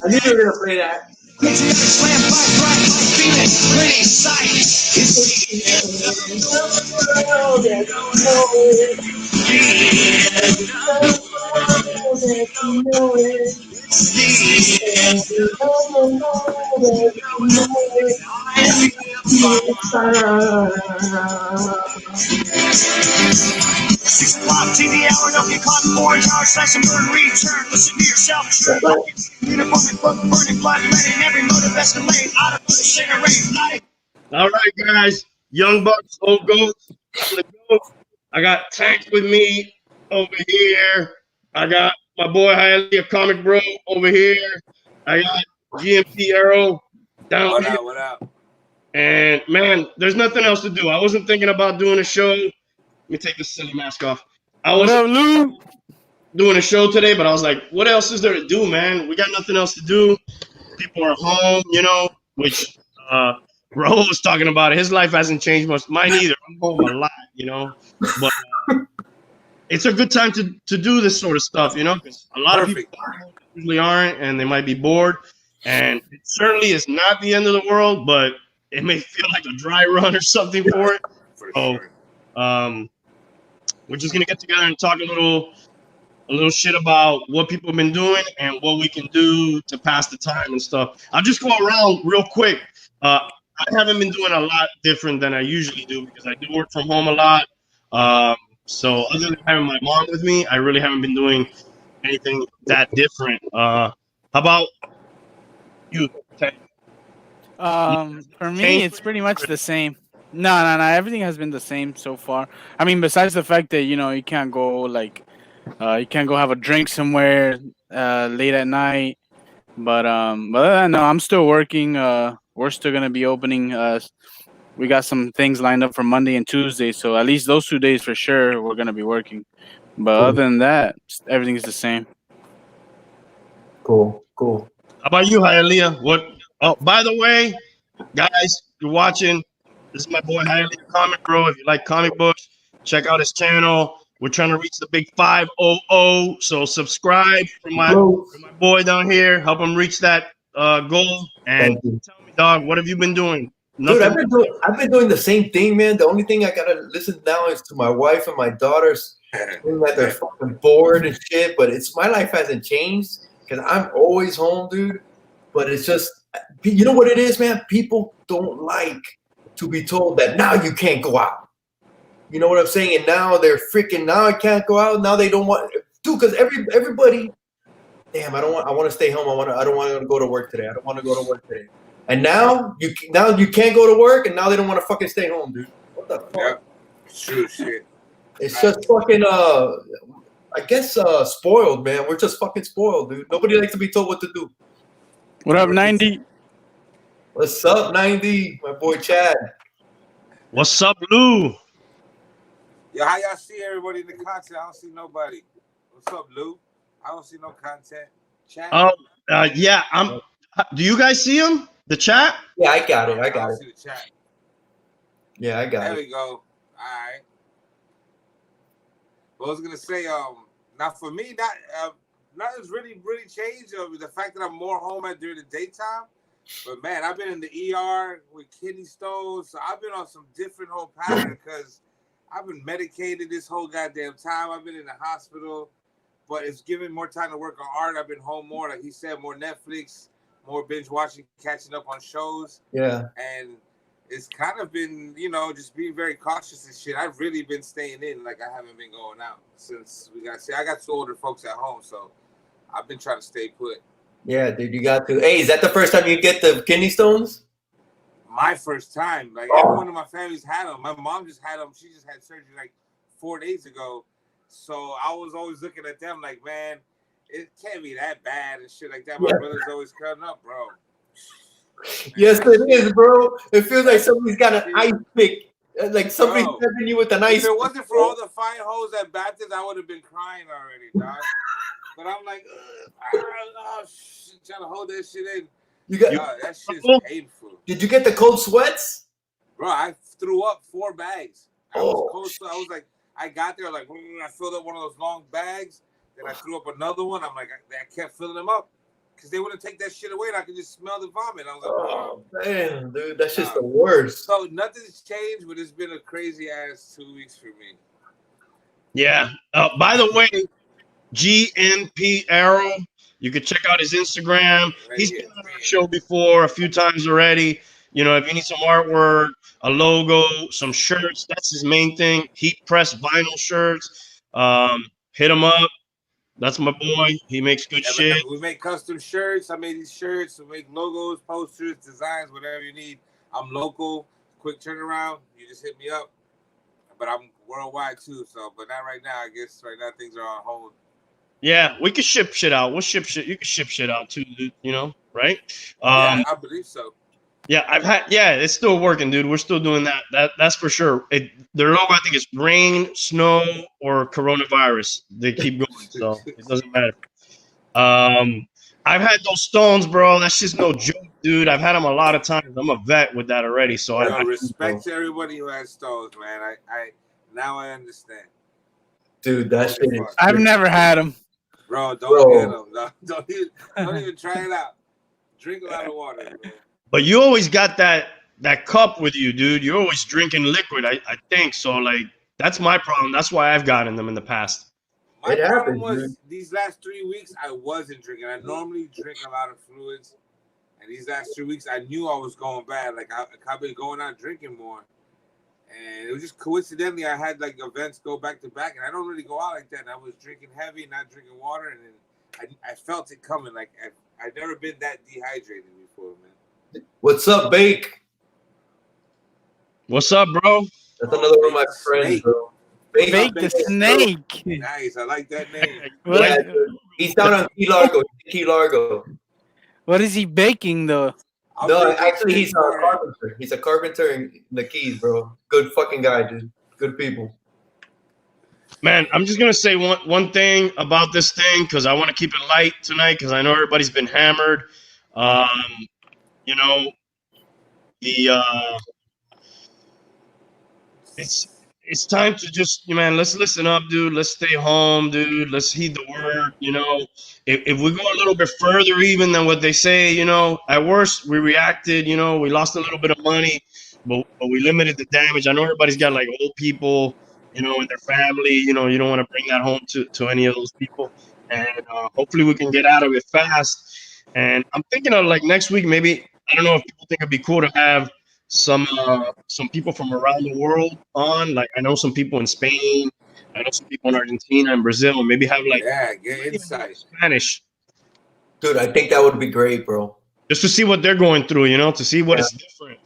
I knew you were gonna play that. TV hour, don't get caught in orange hour, slash and burn, return. Listen to yourself, true. Uniform and book, burning blood, letting every motive escalate. Out of the incinerate. All right, guys. Young Bucks, old goats. I got Tank with me over here. I got my boy Hialeah Comic Bros over here. I got GNP Arrow down here. What up? And man, there's nothing else to do. I wasn't thinking about doing a show. Let me take this silly mask off. I wasn't doing a show today, but I was like, what else is there to do, man? We got nothing else to do. People are home, you know, which Raul was talking about. His life hasn't changed much. Mine either. I'm home a lot, you know. But it's a good time to do this sort of stuff, you know, because a lot of people usually aren't, and they might be bored. And it certainly is not the end of the world, but it may feel like a dry run or something for it. So, we're just gonna get together and talk a little shit about what people have been doing and what we can do to pass the time and stuff. I'll just go around real quick. I haven't been doing a lot different than I usually do because I do work from home a lot. So other than having my mom with me, I really haven't been doing anything that different. How about you, Ted? For me, it's pretty much the same. No. Everything has been the same so far. I mean, besides the fact that, you know, you can't go you can't go have a drink somewhere late at night. But no, I'm still working. We're still gonna be opening. We got some things lined up for Monday and Tuesday, so at least those 2 days for sure we're gonna be working. But other than that, everything's the same. Cool. How about you, Hialeah? What? Oh, by the way, guys, you're watching. This is my boy Hialeah Comic Bro. If you like comic books, check out his channel. We're trying to reach the big 500, so subscribe for my boy down here. Help him reach that goal. And tell me, dog, what have you been doing? Nothing. Dude, I've been doing the same thing, man. The only thing I gotta listen now is to my wife and my daughters saying that they're fucking bored and shit. But my life hasn't changed because I'm always home, dude. But it's just, you know what it is, man? People don't like to be told that now you can't go out. You know what I'm saying? And now they're freaking. Now I can't go out. Now they don't want, dude. Because everybody, damn. I want to stay home. I don't want to go to work today. I don't want to go to work today. And now you can't go to work, and now they don't want to fucking stay home, dude. What the fuck? Yeah. True shit. It's just fucking I guess spoiled, man. We're just fucking spoiled, dude. Nobody likes to be told what to do. What up, 90? What's up, 90? My boy Chad. What's up, Lou? Yo, how y'all see everybody in the content? I don't see nobody. What's up, Lou? I don't see no content. Chad? Yeah, do you guys see him? The chat? Yeah, I got it. I see the chat. Yeah, I got it. There we go. All right. Well, I was gonna say, now for me, nothing's really changed. The fact that I'm more home during the daytime, but man, I've been in the ER with kidney stones, so I've been on some different whole pattern because I've been medicated this whole goddamn time. I've been in the hospital, but it's given more time to work on art. I've been home more, like he said, more Netflix, more binge watching, catching up on shows. Yeah, and it's kind of been, you know, just being very cautious and shit. I've really been staying in. Like, I haven't been going out since I got two older folks at home, so I've been trying to stay put. Yeah, dude, you got to. Hey, is that the first time you get the kidney stones? My first time. Like, everyone in my family's had them. My mom just had them. She just had surgery, like, 4 days ago. So I was always looking at them like, man, it can't be that bad and shit like that. My brother's always cutting up, bro. Yes, it is, bro. It feels like somebody's got an ice pick. Like somebody's stabbing you with an ice pick. If it wasn't for all the fine hoes at Baptist, I would have been crying already, dog. But I'm like, shit, trying to hold that shit in. That shit's painful. Did you get the cold sweats? Bro, I threw up 4 bags. I was like, I got there, like, I filled up one of those long bags. Then I threw up another one. I'm like, I kept filling them up. because they wouldn't take that shit away, and I could just smell the vomit. I was like, oh man, dude, that's just the worst. So nothing's changed, but it's been a crazy ass 2 weeks for me. Yeah. By the way, GNP Arrow. You can check out his Instagram. He's been on our show before a few times already. You know, if you need some artwork, a logo, some shirts, that's his main thing. Heat press vinyl shirts. Hit him up. That's my boy. He makes good shit. We make custom shirts. I made these shirts. We make logos, posters, designs, whatever you need. I'm local. Quick turnaround. You just hit me up. But I'm worldwide too. So, but not right now. I guess right now things are on hold. Yeah, we can ship shit out. We'll ship shit. You can ship shit out too, dude, you know, right? Yeah, I believe so. Yeah, it's still working, dude. We're still doing that. That's for sure. Their logo, I think, is rain, snow, or coronavirus. They keep going, so it doesn't matter. I've had those stones, bro. That's just no joke, dude. I've had them a lot of times. I'm a vet with that already, so I respect to everybody who has stones, man. I now I understand. Dude, that shit is. I've never had them. Bro, don't get them. No, don't even try it out. Drink a lot of water, man. But you always got that cup with you, dude. You're always drinking liquid, I think. So, like, that's my problem. That's why I've gotten them in the past. My problem was these last 3 weeks, I wasn't drinking. I normally drink a lot of fluids. And these last 3 weeks, I knew I was going bad. Like, I've been going out drinking more. And it was just coincidentally, I had, like, events go back to back. And I don't really go out like that. And I was drinking heavy, not drinking water. And then I felt it coming. Like, I've never been that dehydrated before, man. What's up, Bake? What's up, bro? That's another one of my friends, bro. Bake the snake. Nice, I like that name. Yeah, he's down on Key Largo. Key Largo. What is he baking, though? No, actually, he's a carpenter. He's a carpenter in the Keys, bro. Good fucking guy, dude. Good people. Man, I'm just gonna say one thing about this thing because I want to keep it light tonight because I know everybody's been hammered. You know, it's time to just, man, let's listen up, dude. Let's stay home, dude. Let's heed the word. You know, if we go a little bit further even than what they say, you know, at worst we reacted. You know, we lost a little bit of money, but we limited the damage. I know everybody's got like old people, you know, in their family. You know, you don't want to bring that home to any of those people. And hopefully we can get out of it fast. And I'm thinking of like next week, maybe, I don't know if people think it'd be cool to have some people from around the world on. Like, I know some people in Spain, I know some people in Argentina and Brazil, and maybe have like get insight Spanish. Dude, I think that would be great, bro. Just to see what they're going through, you know, to see what is different.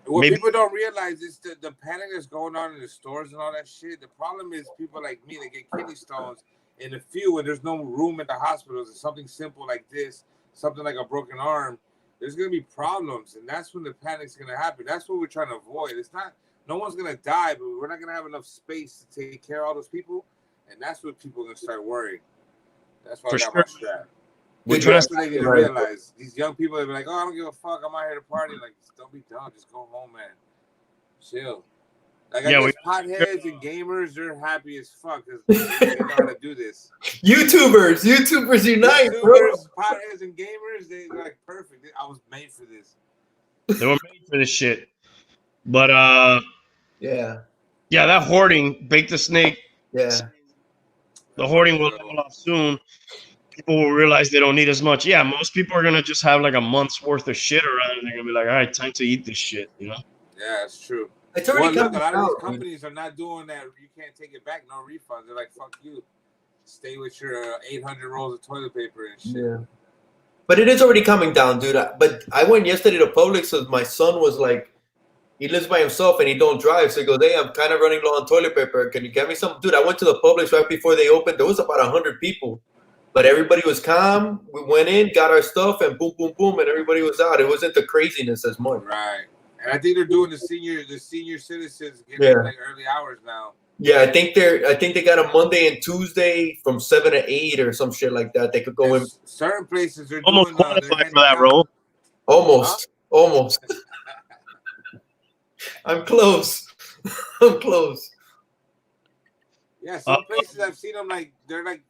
What people don't realize is the panic that's going on in the stores and all that shit. The problem is people like me that get kidney stones in the field when there's no room at the hospitals. It's something simple like this, something like a broken arm. There's going to be problems, and that's when the panic's going to happen. That's what we're trying to avoid. It's not, no one's going to die, but we're not going to have enough space to take care of all those people, and that's what people are going to start worrying. That's why I got my strap. That's what they need to realize. These young people are like, oh, I don't give a fuck. I'm out here to party. Like, don't be dumb. Just go home, man. Chill. Like, I guess potheads and gamers, they're happy as fuck because they know how to do this. YouTubers unite, bro. Potheads and gamers, they're like perfect. I was made for this. They were made for this shit. But yeah, that hoarding, bake the snake. Yeah, the hoarding will level off soon. People will realize they don't need as much. Yeah, most people are gonna just have like a month's worth of shit around, and they're gonna be like, all right, time to eat this shit, you know? Yeah, that's true. It's already look, a lot of these companies are not doing that. You can't take it back, no refunds. They're like, fuck you. Stay with your 800 rolls of toilet paper and shit. Yeah. But it is already coming down, dude. But I went yesterday to Publix because my son was like, he lives by himself and he don't drive. So he goes, hey, I'm kind of running low on toilet paper. Can you get me some? Dude, I went to the Publix right before they opened. There was about 100 people. But everybody was calm. We went in, got our stuff, and boom, boom, boom, and everybody was out. It wasn't the craziness as much. Right. And I think they're doing the senior citizens getting like early hours now. Yeah, I think they got a Monday and Tuesday from 7 to 8 or some shit like that. They could go in. Certain places are almost doing, qualified for that role. Almost. I'm close. Yeah, some places I've seen them like they're like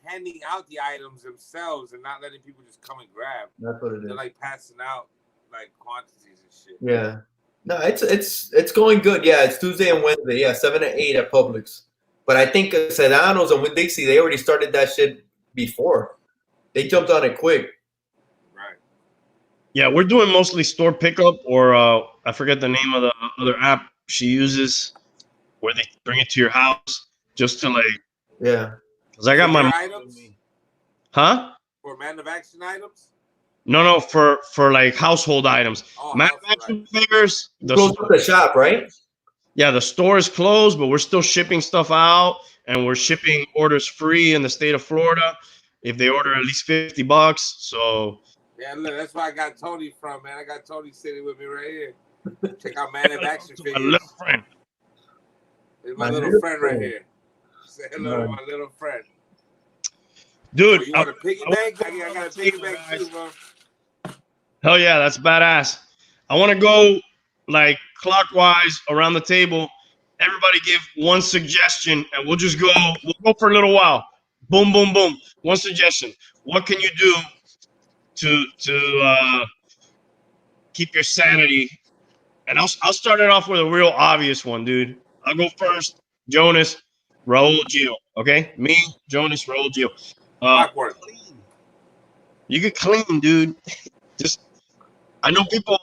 handing out the items themselves and not letting people just come and grab. That's what it is. They're like passing out like quantities and shit. Yeah. No, it's going good. Yeah, it's Tuesday and Wednesday. Yeah, 7 to 8 at Publix. But I think Sedano's and Winn-Dixie, they already started that shit before. They jumped on it quick. Right. Yeah, we're doing mostly store pickup, or I forget the name of the other app she uses, where they bring it to your house just to like. Yeah. Because I got my items. Huh? For man of action items. No, for like household items. Oh, man of action figures. Close up the shop, right? Yeah, the store is closed, but we're still shipping stuff out, and we're shipping orders free in the state of Florida if they order at least $50. So. Yeah, look, that's where I got Tony from, man. I got Tony sitting with me right here. Check out Man of Action figures. My little friend. It's my little friend right here. Say hello to my little friend. Dude, you want a piggyback? I got a piggyback too, bro. Hell yeah, that's badass. I want to go like clockwise around the table. Everybody give one suggestion, and we'll go for a little while. Boom, boom, boom. One suggestion. What can you do to keep your sanity? And I'll start it off with a real obvious one, dude. I'll go first. Jonas, Raul, Gio. Okay, me, Jonas, Raul, Gio. You get clean, dude. Just, I know people.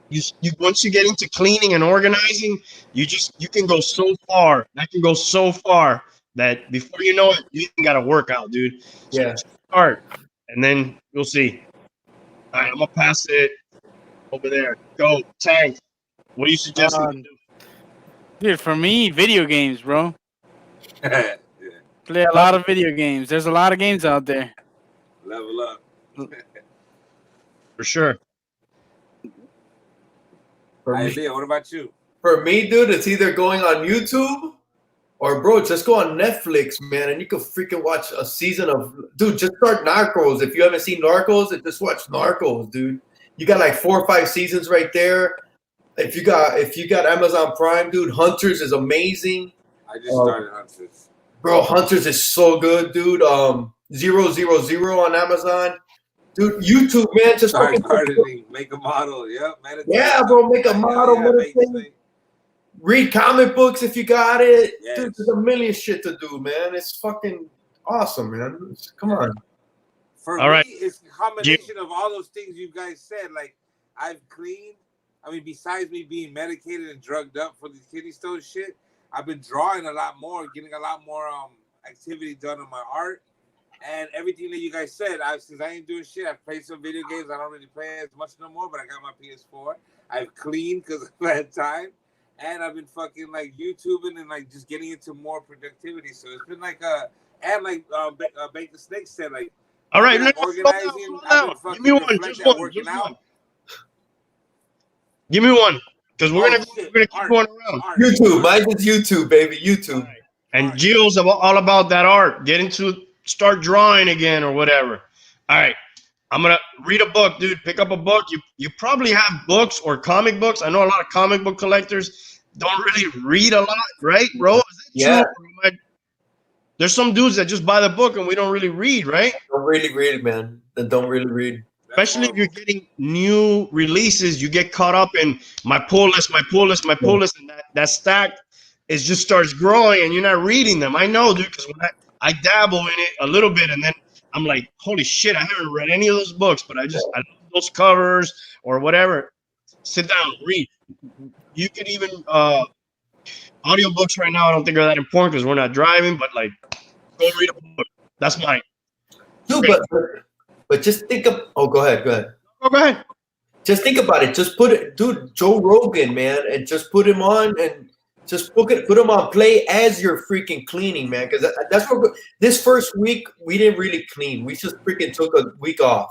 You once you get into cleaning and organizing, you can go so far. That can go so far that before you know it, you got to work out, dude. So yeah. Start, and then we'll see. All right, I'm gonna pass it over there. Go, Tank. What do you suggest? Dude, for me, video games, bro. Play a lot of video games. There's a lot of games out there. Level up. For sure. Hialeah, what about you? For me, dude, it's either going on YouTube or, bro, just go on Netflix, man, and you can freaking watch a season of, dude, just start Narcos. If you haven't seen Narcos, just watch Narcos, dude. You got like 4 or 5 seasons right there. If you got Amazon Prime, dude, Hunters is amazing. I just started Hunters. Bro, Hunters is so good, dude. 000 on Amazon. Dude, YouTube, man, just start gardening, make a model. Yep, meditate. Yeah, bro, make a model, meditate. Read comic books if you got it. Yes. Dude, there's a million shit to do, man. It's fucking awesome, man. Come on. For me, it's a combination of all those things you guys said. Like, I've cleaned. I mean, besides me being medicated and drugged up for the kidney stone shit, I've been drawing a lot more, getting a lot more activity done on my art. And everything that you guys said, since I ain't doing shit, I've played some video games. I don't really play as much no more, but I got my PS4. I've cleaned because I've had time. And I've been fucking like YouTubing and like just getting into more productivity. So it's been like Bake the Snake said, like, all right, organizing. Give me one. Just one. Give me one. Because we're gonna keep going around. YouTube. Mine is YouTube, baby. YouTube. Right. And Gio's all about that art. Start drawing again or whatever. All right. I'm going to read a book, dude. Pick up a book. You probably have books or comic books. I know a lot of comic book collectors don't really read a lot, right, bro? Yeah. True? There's some dudes that just buy the book and we don't really read, right? Don't really read, man. That don't really read. Especially if you're getting new releases, you get caught up in my pull list, and that stack just starts growing and you're not reading them. I know, dude, because when I dabble in it a little bit and then I'm like, holy shit, I haven't read any of those books, but I love those covers or whatever. Sit down, read. You can even audiobooks right now, I don't think are that important because we're not driving, but like go read a book. That's mine. Dude, but just think of go ahead. Oh, go ahead. Just think about it. Just put it, dude, Joe Rogan, man, and just put him on and just put him on play as you're freaking cleaning, man. Because that's what this first week we didn't really clean. We just freaking took a week off.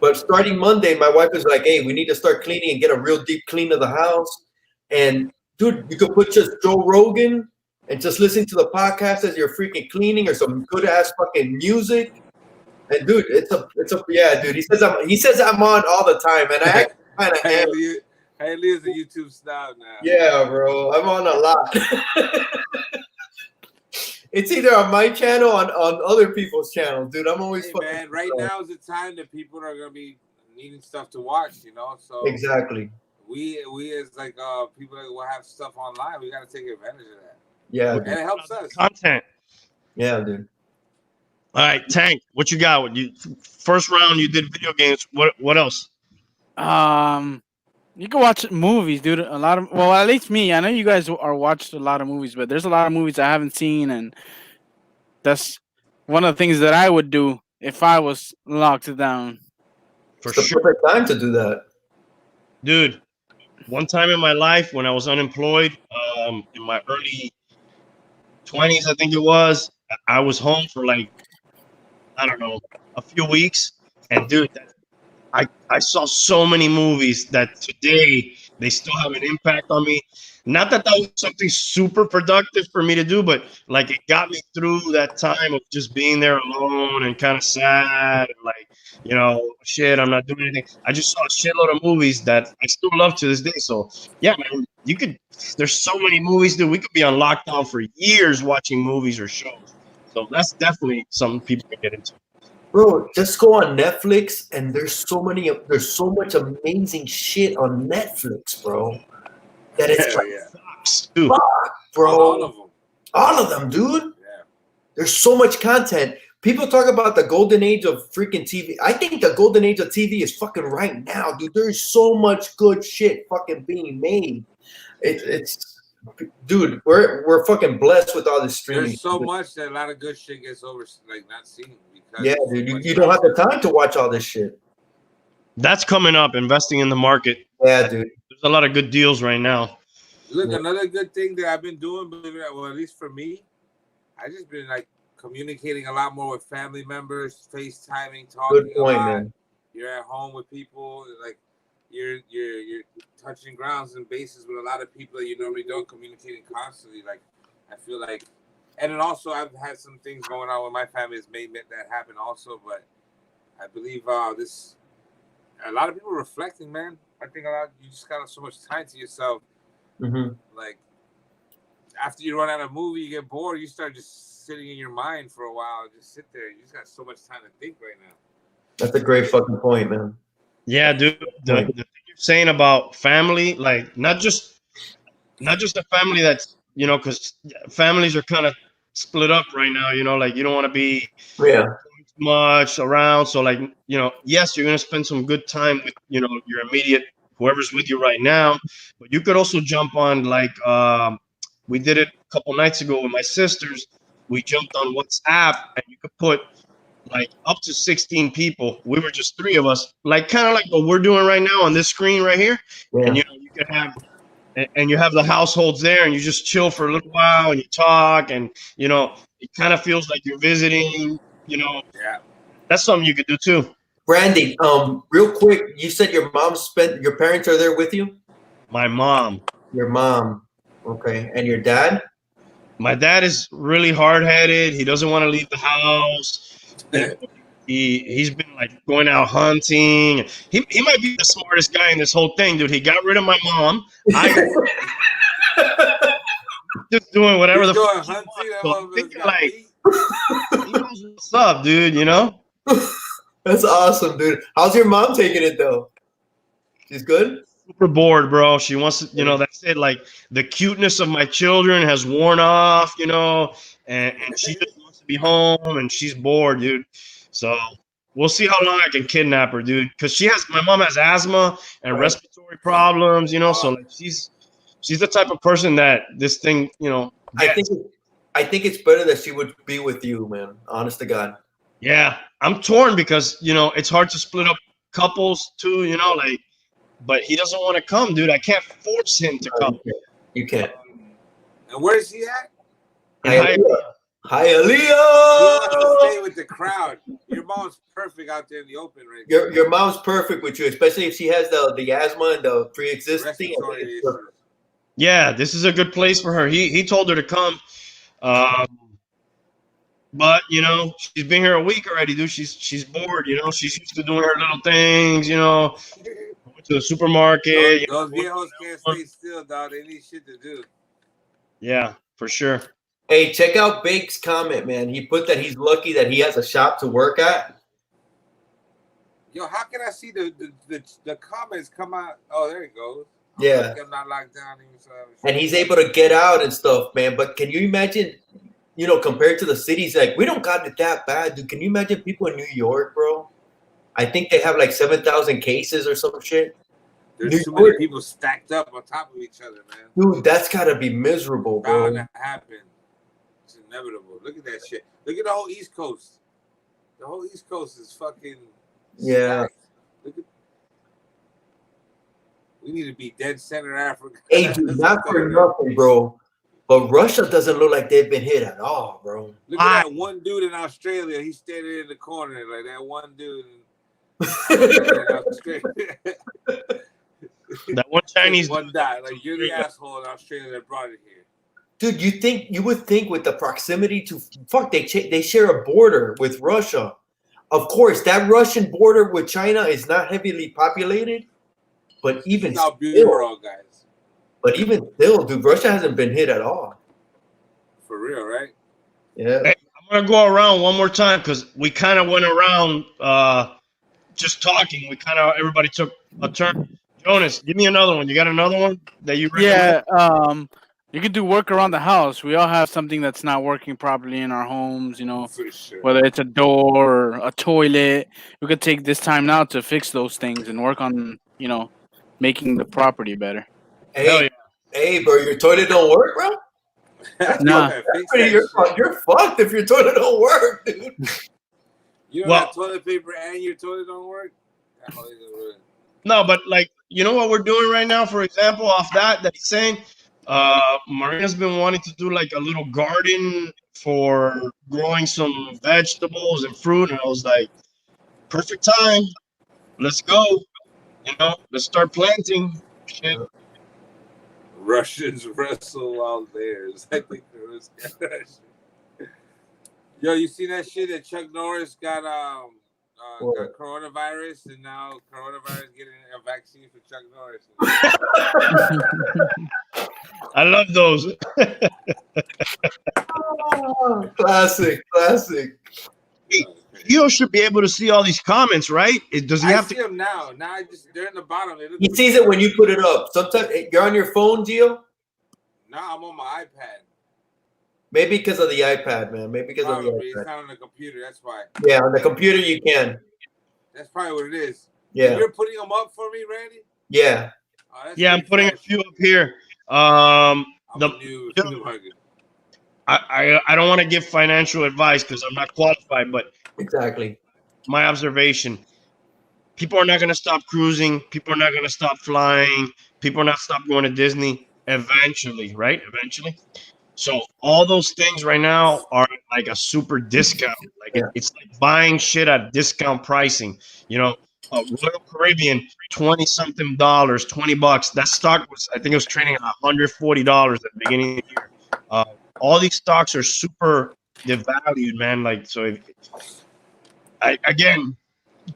But starting Monday, my wife was like, "Hey, we need to start cleaning and get a real deep clean of the house." And dude, you could put just Joe Rogan and just listen to the podcast as you're freaking cleaning, or some good ass fucking music. And dude, it's a yeah, dude. He says I'm on all the time, and I kind of am. Hialeah's a YouTube snob now. Yeah, bro. I'm on a lot. It's either on my channel or on other people's channels, dude. I'm always fucking. Man, right now is the time that people are gonna be needing stuff to watch, you know. So exactly. We as like people that will have stuff online, we gotta take advantage of that. Yeah, and it helps us. Content. Yeah, dude. All right, Tank. What you got? You first round, you did video games. What else? You can watch movies, dude. A lot of at least me. I know you guys are watched a lot of movies, but there's a lot of movies I haven't seen, and that's one of the things that I would do if I was locked down. For it's the sure, perfect time to do that, dude. One time in my life when I was unemployed, in my early 20s, I think it was, I was home for like, I don't know, a few weeks, and dude, I saw so many movies that today they still have an impact on me. Not that was something super productive for me to do, but like it got me through that time of just being there alone and kind of sad and like, you know, shit, I'm not doing anything. I just saw a shitload of movies that I still love to this day. So yeah, man, there's so many movies, dude. We could be on lockdown for years watching movies or shows. So that's definitely something people can get into. bro. Just go on Netflix, and there's so much amazing shit on Netflix, bro. That it's fuck, bro. All of them, dude. Yeah. There's so much content. People talk about the golden age of freaking TV. I think the golden age of TV is fucking right now, dude. There's so much good shit fucking being made. It's dude, we're fucking blessed with all this streaming. There's so much that a lot of good shit gets not seen. Yeah, dude, you don't have the time to watch all this shit. That's coming up, investing in the market. Yeah, dude. There's a lot of good deals right now. Look, another good thing that I've been doing, well, at least for me, I just been like communicating a lot more with family members, FaceTiming, talking. Good point, man. You're at home with people, like you're touching grounds and bases with a lot of people that you normally don't communicating constantly. Like I feel like, and then also I've had some things going on with my family that's made that happen also. But I believe a lot of people reflecting, man. I think you just got so much time to yourself. Mm-hmm. Like after you run out of a movie, you get bored. You start just sitting in your mind for a while. Just sit there. You just got so much time to think right now. That's a great fucking point, man. Yeah, dude. The thing you're saying about family, like not just a family that's, you know, because families are kind of split up right now. You know, like you don't want to be much around. So like, you know, yes, you're gonna spend some good time with, you know, your immediate whoever's with you right now, but you could also jump on like we did it a couple nights ago with my sisters. We jumped on WhatsApp and you could put like up to 16 people. We were just 3 of us, like kind of like what we're doing right now on this screen right here. Yeah. And you know, you could have and you have the households there and you just chill for a little while and you talk and you know, it kind of feels like you're visiting, you know. Yeah. That's something you could do too. Brandy, real quick, you said your parents are there with you? My mom. Your mom. Okay. And your dad? My dad is really hard-headed. He doesn't want to leave the house. He's been like going out hunting. He might be the smartest guy in this whole thing, dude. He got rid of my mom. Just doing whatever the fuck he wants. So like, he knows what's up, dude, you know? That's awesome, dude. How's your mom taking it though? She's good? Super bored, bro. She wants to, you know, that's it. Like the cuteness of my children has worn off, you know, and she just wants to be home and she's bored, dude. So we'll see how long I can kidnap her, dude. Because my mom has asthma and respiratory problems, you know. So like she's the type of person that this thing, you know. I think it's better that she would be with you, man. Honest to God. Yeah, I'm torn because, you know, it's hard to split up couples too, you know, like, but he doesn't want to come, dude. I can't force him to come. You can't. And where is he at? Hialeah. He wants to stay with the crowd. Your mom's perfect out there in the open right now. Your mom's perfect with you, especially if she has the asthma and the pre-existing. Yeah, this is a good place for her. He told her to come. But you know, she's been here a week already, dude. She's bored, you know. She's used to doing her little things, you know. Went to the supermarket. Those viejos can't stay still, dog. They need shit to do. Yeah, for sure. Hey, check out Bake's comment, man. He put that he's lucky that he has a shop to work at. Yo, how can I see the comments come out? Oh, there it goes. Yeah. I'm not locked down. And he's able to get out and stuff, man. But can you imagine, you know, compared to the cities, like, we don't got it that bad, dude. Can you imagine people in New York, bro? I think they have like 7,000 cases or some shit. There's too many people stacked up on top of each other, man. Dude, that's gotta be miserable, bro. Bound to happen. It's inevitable. Look at that shit. Look at the whole East Coast. The whole East Coast is fucking stacked. Look at. We need to be dead center Africa. Hey, dude, not for nothing, bro. But Russia doesn't look like they've been hit at all, bro. Look at that one dude in Australia. He's standing in the corner like that one dude in Australia. That one Chinese one died. Like, you're the asshole in Australia that brought it here. Dude, you would think with the proximity to they share a border with Russia. Of course, that Russian border with China is not heavily populated, but even still, guys. But even still, dude, Russia hasn't been hit at all. For real, right? Yeah. Hey, I'm gonna go around one more time because we kind of went around just talking. Everybody took a turn. Jonas, give me another one. You got another one that you recommend? Yeah, you could do work around the house. We all have something that's not working properly in our homes, you know, whether it's a door or a toilet. We could take this time now to fix those things and work on, you know, making the property better. Hey, hey, bro, your toilet don't work, bro? Nah. You're fucked if your toilet don't work, dude. You don't have toilet paper and your toilet don't work? No, but like, you know what we're doing right now, for example, off that he's saying, Marina's been wanting to do like a little garden for growing some vegetables and fruit, and I was like, perfect time. Let's go. You know, let's start planting shit. Russians wrestle while theirs. I think there was Yo, you see that shit that Chuck Norris got coronavirus, and now coronavirus getting a vaccine for Chuck Norris. I love those. Classic. Gio should be able to see all these comments, right? Does he have to? I see them now. Now they're in the bottom. He sees it when you put it up. Sometimes you're on your phone, Gio. No, I'm on my iPad. Maybe because of the iPad, man. Maybe because of the iPad. It's not on the computer. That's why. Yeah, on the computer you can. That's probably what it is. Yeah. You're putting them up for me, Randy? Yeah. Oh, yeah, I'm putting a few up here. I'm new I don't want to give financial advice because I'm not qualified, but exactly my observation: people are not going to stop cruising. People are not going to stop flying. People are not stop going to Disney. Eventually, right? Eventually. So all those things right now are like a super discount. Like it's like buying shit at discount pricing. You know, Royal Caribbean, $20-something, $20. That stock was, I think it was trading at $140 at the beginning of the year. All these stocks are super devalued, man. Like, so again,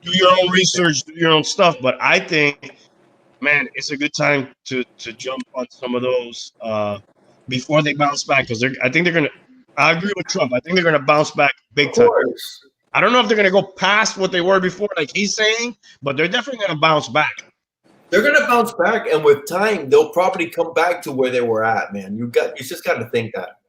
do your own research, do your own stuff. But I think, man, it's a good time to jump on some of those before they bounce back, because I think they're gonna. I agree with Trump. I think they're gonna bounce back big time. I don't know if they're gonna go past what they were before, like he's saying, but they're definitely gonna bounce back. They're gonna bounce back, and with time, they'll probably come back to where they were at, man. You just got to think that.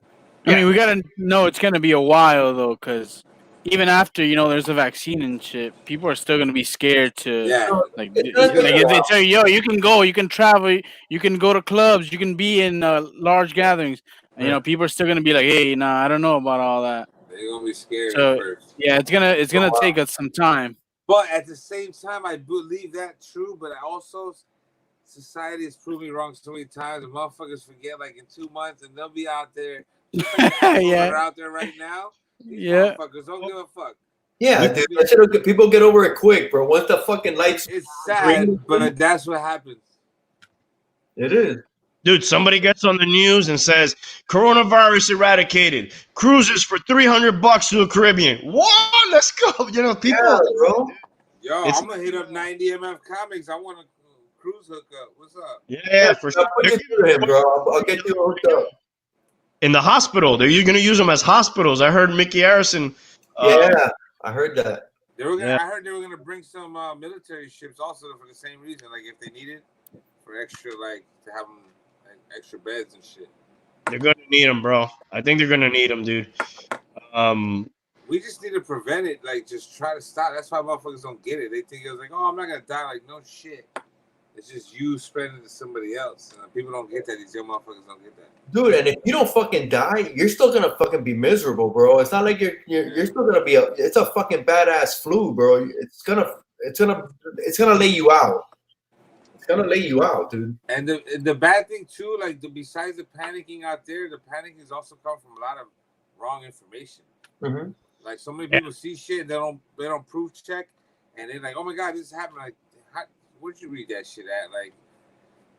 I mean, we gotta know it's gonna be a while though, because even after there's a vaccine and shit, people are still gonna be scared to like if they tell you, yo, you can go, you can travel, you can go to clubs, you can be in large gatherings, and people are still gonna be like, hey, nah, I don't know about all that. They're gonna be scared at first. Yeah, it's gonna take us some time. But at the same time, I believe that true. But I also, society has proved me wrong so many times. The motherfuckers forget like in 2 months, and they'll be out there. They're out there right now. These motherfuckers don't give a fuck. Yeah, dude, people get over it quick, bro. Once the fucking lights, it's sad, but that's what happens. It is. Dude, somebody gets on the news and says coronavirus eradicated. Cruises for $300 to the Caribbean. What? Let's go. People. Yeah, bro. Yo, I'm gonna hit up 90MF Comics. I want a cruise hookup. What's up? Yeah, for sure. I'll get you to him, bro. I'll get you hooked up. in the hospital. They're going to use them as hospitals. I heard Mickey Harrison. Yeah, I heard that. They were gonna, I heard they were gonna bring some military ships also for the same reason, like if they needed for extra, like to have them like, extra beds and shit. They're gonna need them, bro. I think they're gonna need them, dude. We just need to prevent it. Like, just try to stop. That's why motherfuckers don't get it. They think it was like, oh, I'm not gonna die. Like, no shit. It's just you spreading it to somebody else. And people don't get that. These young motherfuckers don't get that. Dude, and if you don't fucking die, you're still gonna fucking be miserable, bro. It's not like you're still gonna be it's a fucking badass flu, bro. It's gonna lay you out. It's gonna lay you out, dude. And the bad thing too, like besides the panicking out there, the panic has also come from a lot of wrong information. Mm-hmm. Like so many people see shit, they don't proof check, and they're like, oh my god, this happened. Like, where'd you read that shit at? Like,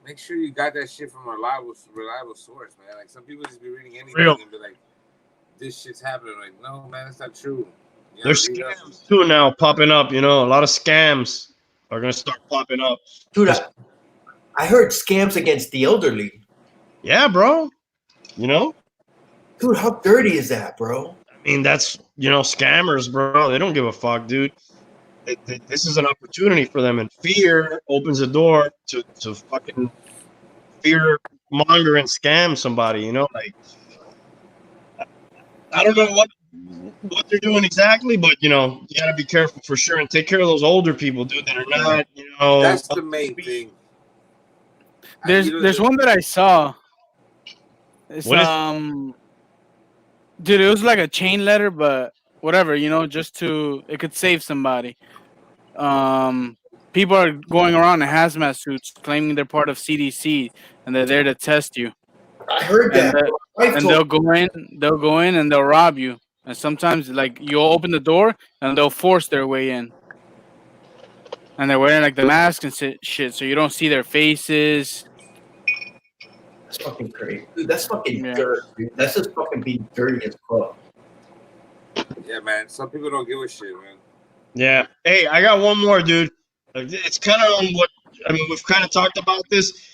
make sure you got that shit from a reliable source, man. Like some people just be reading anything and be like, this shit's happening. Like, no, man, it's not true. You know, there's scams too now popping up. You know, a lot of scams are gonna start popping up. Dude, I heard scams against the elderly. Yeah, bro. You know, dude, how dirty is that, bro? I mean, that's, you know, scammers, bro. They don't give a fuck, dude. This is an opportunity for them, and fear opens the door to fucking fear monger and scam somebody. You know, like I don't know what they're doing exactly, but you know, you gotta be careful for sure and take care of those older people, dude, that are not, you know. That's the main thing. There's one that I saw. It's dude, it was like a chain letter, but whatever, you know, it could save somebody. People are going around in hazmat suits claiming they're part of CDC and they're there to test you. I heard that. And they'll go in and they'll rob you. And sometimes, like, you'll open the door and they'll force their way in. And they're wearing like the mask and shit, so you don't see their faces. That's fucking crazy. Dude, that's fucking dirt, dude. That's just fucking being dirty as fuck. Yeah, man. Some people don't give a shit, man. Yeah. Hey, I got one more, dude. It's kind of on what, I mean, we've kind of talked about this.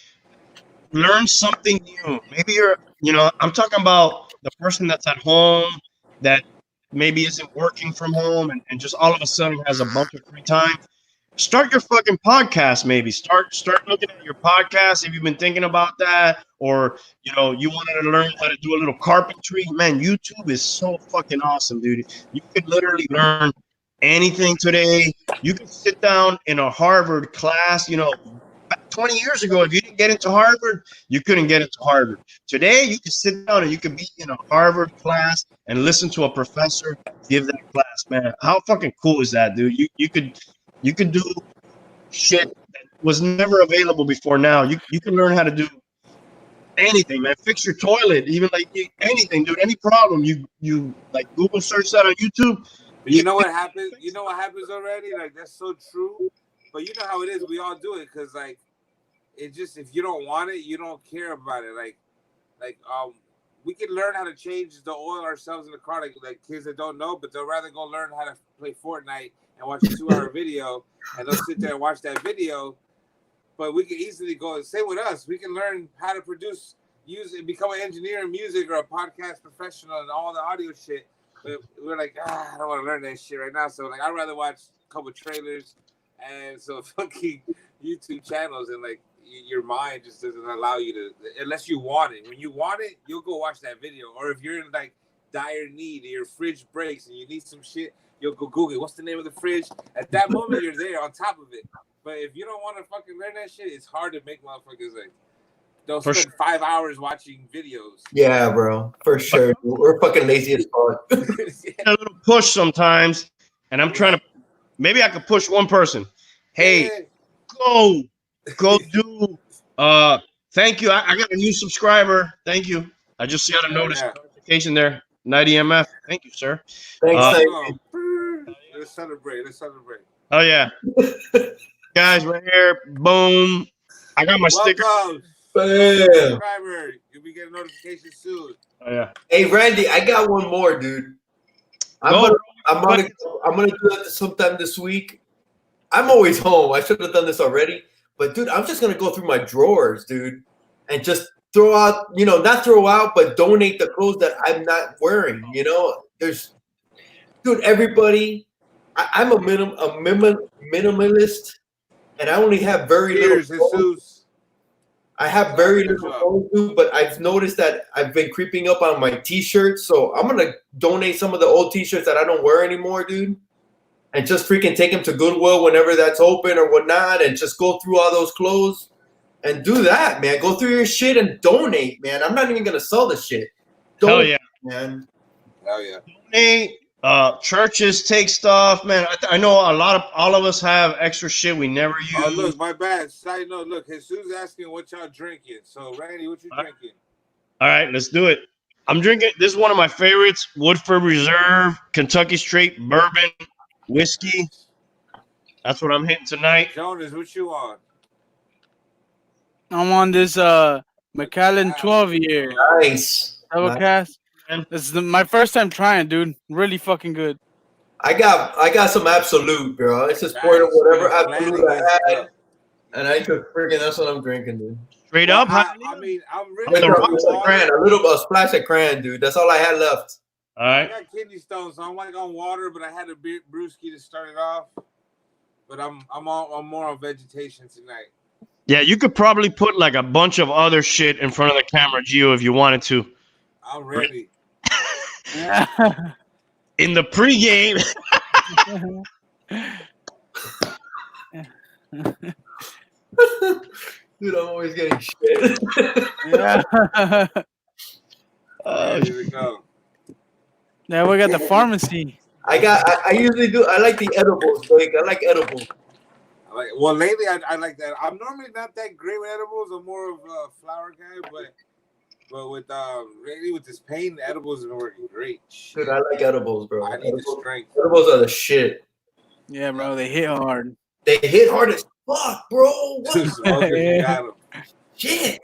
Learn something new. Maybe I'm talking about the person that's at home that maybe isn't working from home and just all of a sudden has a bunch of free time. Start your fucking podcast, maybe. Start looking at your podcast if you've been thinking about that, or you wanted to learn how to do a little carpentry. Man, YouTube is so fucking awesome, dude. You could literally learn anything today. You could sit down in a Harvard class. 20 years ago, if you didn't get into Harvard, you couldn't get into Harvard. Today, you can sit down and you can be in a Harvard class and listen to a professor give that class. Man, how fucking cool is that, dude? You could do shit that was never available before now. You can learn how to do anything, man. Fix your toilet, even like anything, dude. Any problem, you like Google search that on YouTube. You know what happens? You know what happens already? Like, that's so true. But you know how it is. We all do it because, like, it just, if you don't want it, you don't care about it. Like we can learn how to change the oil ourselves in the car. Like kids that don't know, but they'll rather go learn how to play Fortnite and watch a 2-hour video, and they'll sit there and watch that video. But we can easily go, same with us. We can learn how to produce, become an engineer in music or a podcast professional and all the audio shit. But we're like, I don't want to learn that shit right now. So like, I'd rather watch a couple trailers and some fucking YouTube channels, and like your mind just doesn't allow you to, unless you want it. When you want it, you'll go watch that video. Or if you're in like dire need, your fridge breaks and you need some shit, you'll go Google what's the name of the fridge. At that moment, you're there on top of it. But if you don't want to fucking learn that shit, it's hard to make motherfuckers like they'll spend 5 hours watching videos. Yeah, bro, for sure. We're fucking lazy as fuck. A little push sometimes, and I'm trying to. Maybe I could push one person. Hey, go do. Thank you. I got a new subscriber. Thank you. I just got a notification there. Night EMF. Thank you, sir. Thanks. Let's celebrate. Oh yeah, guys, right here. Boom. I got my sticker. Bam. Subscriber. You'll be getting a notification soon. Oh yeah. Hey, Randy, I got one more, dude. I'm gonna do that sometime this week. I'm always home. I should have done this already. But dude, I'm just gonna go through my drawers, dude, and just throw out, not throw out, but donate the clothes that I'm not wearing. Dude, everybody, I'm a minimalist, and I only have very little clothes. Jesus. I have very little clothes, dude, but I've noticed that I've been creeping up on my t-shirts, so I'm gonna donate some of the old t-shirts that I don't wear anymore, dude, and just freaking take them to Goodwill whenever that's open or whatnot, and just go through all those clothes and do that, man. Go through your shit and donate, man. I'm not even gonna sell the shit. Hell yeah, man. Hell yeah. Donate. Churches take stuff, man. I know all of us have extra shit we never use. Oh, look, my bad. Side note, look, Jesus asking what y'all drinking. So, Randy, what you drinking? All right, let's do it. I'm drinking. This is one of my favorites: Woodford Reserve Kentucky Straight Bourbon Whiskey. That's what I'm hitting tonight. Jonas, what you on? I'm on this Macallan 12 year. Nice. Double cast. This is my first time trying, dude. Really fucking good. I got some Absolute, bro. It's just poured whatever Absolute I had, and I just freaking. That's what I'm drinking, dude. Straight up. I mean, I'm really a splash of cran, dude. That's all I had left. All right. I got kidney stones, so I'm like on water, but I had a brewski to start it off. But I'm more on vegetation tonight. Yeah, you could probably put like a bunch of other shit in front of the camera, Gio, if you wanted to. I'm ready. In the pregame. Dude, I'm always getting shit. Yeah. Here we go. Now we got the pharmacy. I usually do. I like the edibles, Blake. I like edibles. Well, lately I like that. I'm normally not that great with edibles. I'm more of a flower guy, but with lately with this pain, the edibles have been working great. Dude, I like edibles, bro. I need the strength. Edibles are the shit. Yeah, bro, they hit hard. They hit hard as fuck, bro. Yeah. Shit.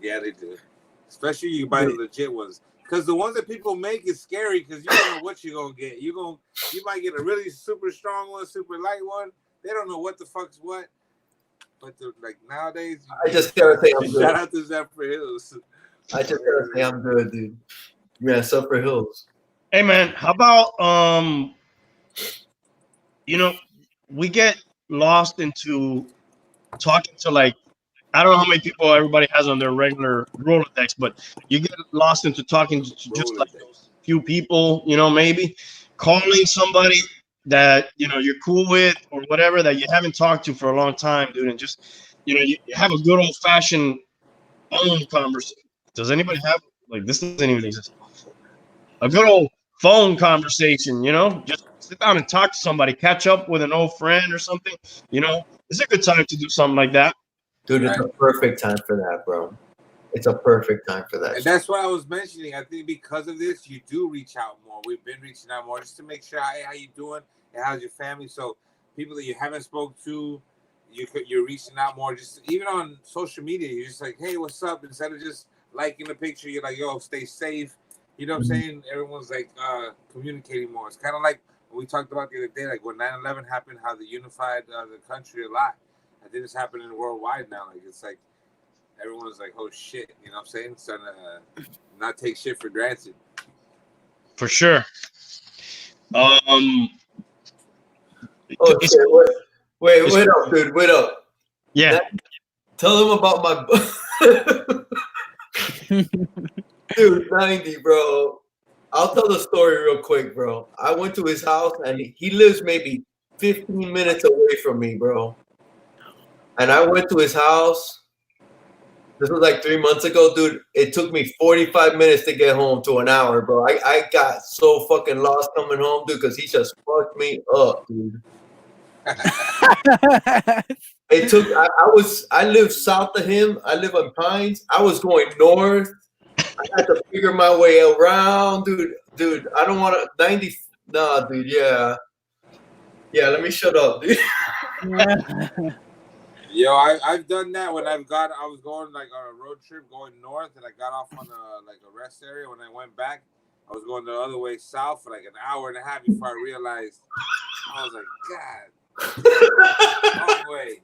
Yeah, they do. Especially you buy the legit ones. Because the ones that people make is scary because you don't know what you're gonna get. You might get a really super strong one, super light one. They don't know what the fuck's what. But like nowadays, I just gotta say I'm good. Shout out to Zephyr Hills. I just gotta say I'm good, dude. Yeah, Zephyr Hills. Hey man, how about we get lost into talking to like I don't know how many people everybody has on their regular Rolodex, but you get lost into talking to just like those few people, maybe calling somebody that you're cool with or whatever that you haven't talked to for a long time, dude, and just you have a good old fashioned phone conversation. Does anybody have like this? Doesn't even exist. A good old phone conversation, just sit down and talk to somebody, catch up with an old friend or something. It's a good time to do something like that. Dude, it's a perfect time for that, bro. It's a perfect time for that. And that's what I was mentioning. I think because of this, you do reach out more. We've been reaching out more just to make sure, hey, how you doing? And how's your family? So people that you haven't spoke to, you're reaching out more. Just even on social media, you're just like, hey, what's up? Instead of just liking the picture, you're like, yo, stay safe. You know what I'm saying? Everyone's like communicating more. It's kind of like what we talked about the other day, like when 9/11 happened, how they unified the country a lot. I think it's happening worldwide now. Like it's like everyone's like, oh shit, you know what I'm saying? Starting to not take shit for granted. For sure. Oh shit! Wait up, dude. Wait up. Yeah. Tell them about my dude 90, bro. I'll tell the story real quick, bro. I went to his house and he lives maybe 15 minutes away from me, bro. And I went to his house. This was like 3 months ago, dude. It took me 45 minutes to get home to an hour, bro. I got so fucking lost coming home, dude, because he just fucked me up, dude. It took. I live south of him. I live on Pines. I was going north. I had to figure my way around, dude. Dude, I don't want to 90. Nah, dude. Yeah. Let me shut up, dude. Yo, I've done that when I was going like on a road trip going north, and I got off on a rest area. When I went back, I was going the other way south for like an hour and a half before I realized. I was like, God, wrong way.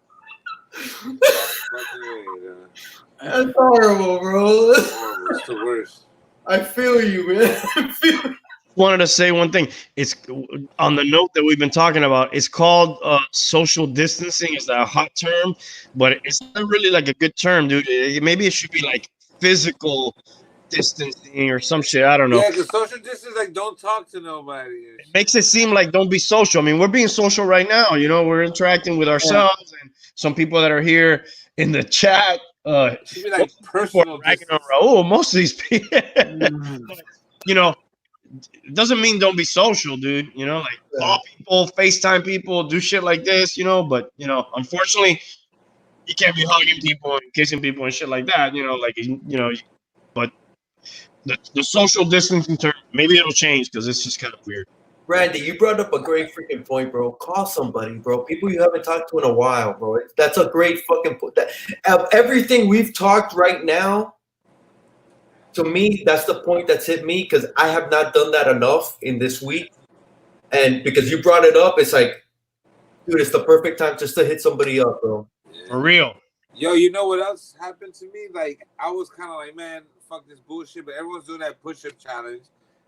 That's horrible, bro. It's the worst. I feel you, man. I feel you. Wanted to say one thing. It's on the note that we've been talking about. It's called social distancing. Is that a hot term? But it's not really like a good term, dude. Maybe it should be like physical distancing or some shit. I don't know. Yeah, because social distance, like, don't talk to nobody. It makes it seem like don't be social. I mean, we're being social right now. You know, we're interacting with ourselves and some people that are here in the chat. It should be like personal distance. Oh, most of these people. You know, it doesn't mean don't be social, dude. You know, like call people, FaceTime people, do shit like this, you know. But, you know, unfortunately, you can't be hugging people and kissing people and shit like that, you know, like, you know, but the social distancing term, maybe it'll change because it's just kind of weird. Randy, you brought up a great freaking point, bro. Call somebody, bro. People you haven't talked to in a while, bro. That's a great fucking point. Of everything we've talked right now, to me, that's the point that's hit me because I have not done that enough in this week. And because you brought it up, it's like, dude, it's the perfect time just to hit somebody up, bro. For real. Yo, you know what else happened to me? Like, I was kind of like, man, fuck this bullshit, but everyone's doing that push-up challenge.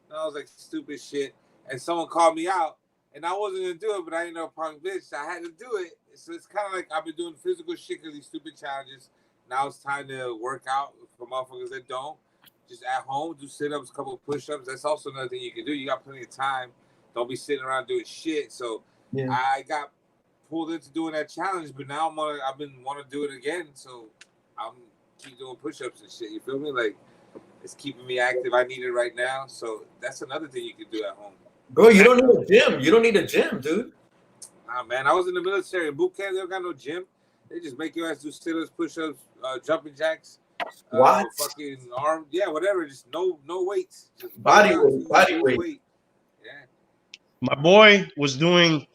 And I was like, stupid shit. And someone called me out, and I wasn't going to do it, but I ain't no punk bitch. I had to do it. So it's kind of like I've been doing physical shit because these stupid challenges. Now it's time to work out for motherfuckers that don't. Just at home, do sit-ups, a couple of push-ups. That's also another thing you can do. You got plenty of time. Don't be sitting around doing shit. So I got pulled into doing that challenge, but now I've been want to do it again. So I'm keep doing push-ups and shit. You feel me? Like, it's keeping me active. I need it right now. So that's another thing you can do at home. Bro, you don't need a gym. You don't need a gym, dude. Nah, man. I was in the military. In boot camp, they don't got no gym. They just make your ass do sit-ups, push-ups, jumping jacks. What? Fucking arm. Yeah, whatever. Just no weights. Just Body weight. Yeah. My boy was doing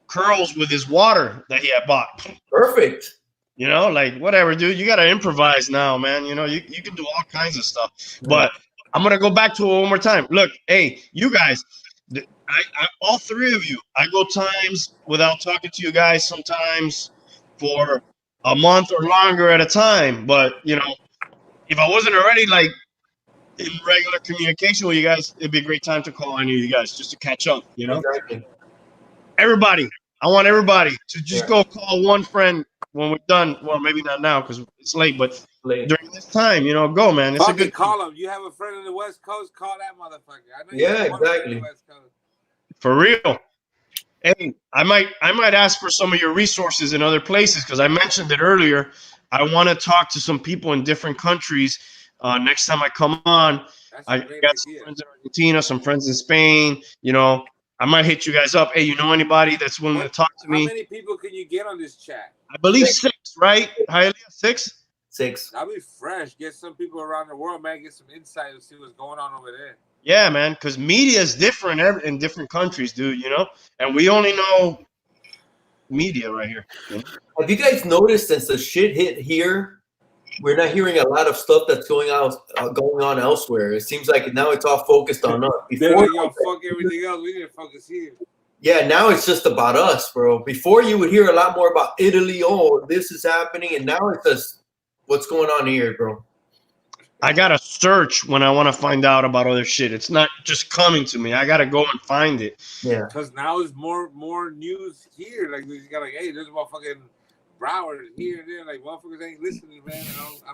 curls with his water that he had bought. Perfect. You know, like, whatever, dude. You got to improvise now, man. You know, you can do all kinds of stuff. But I'm going to go back to it one more time. Look, hey, you guys, I all three of you, I go times without talking to you guys sometimes for a month or longer at a time. But, you know, if I wasn't already, like, in regular communication with you guys, it'd be a great time to call any of you guys just to catch up, you know? Exactly. Everybody, I want everybody to just go call one friend when we're done. Well, maybe not now because it's late, but during this time, you know, go, man. It's a good call him. You have a friend in the West Coast, call that motherfucker. I know you have exactly. In the West Coast. For real. Hey, I might ask for some of your resources in other places because I mentioned it earlier. I want to talk to some people in different countries next time I come on. I got some friends in Argentina, some friends in Spain. You know, I might hit you guys up. Hey, you know anybody that's willing to talk to me? How many people can you get on this chat? I believe 6, right? Hialeah, 6? 6. That'll be fresh. Get some people around the world, man. Get some insight and see what's going on over there. Yeah, man, because media is different in different countries, dude, you know? And we only know media right here. You know? Have you guys noticed since the shit hit here, we're not hearing a lot of stuff that's going on elsewhere? It seems like now it's all focused on us. Before fuck everything else, we need to focus here. Yeah, now it's just about us, bro. Before you would hear a lot more about Italy. Oh, this is happening, and now it's just what's going on here, bro. I gotta search when I want to find out about other shit. It's not just coming to me. I gotta go and find it. Yeah, because now there's more news here. Like you got like, hey, there's a motherfucking Broward here and there. Like motherfuckers ain't listening, man.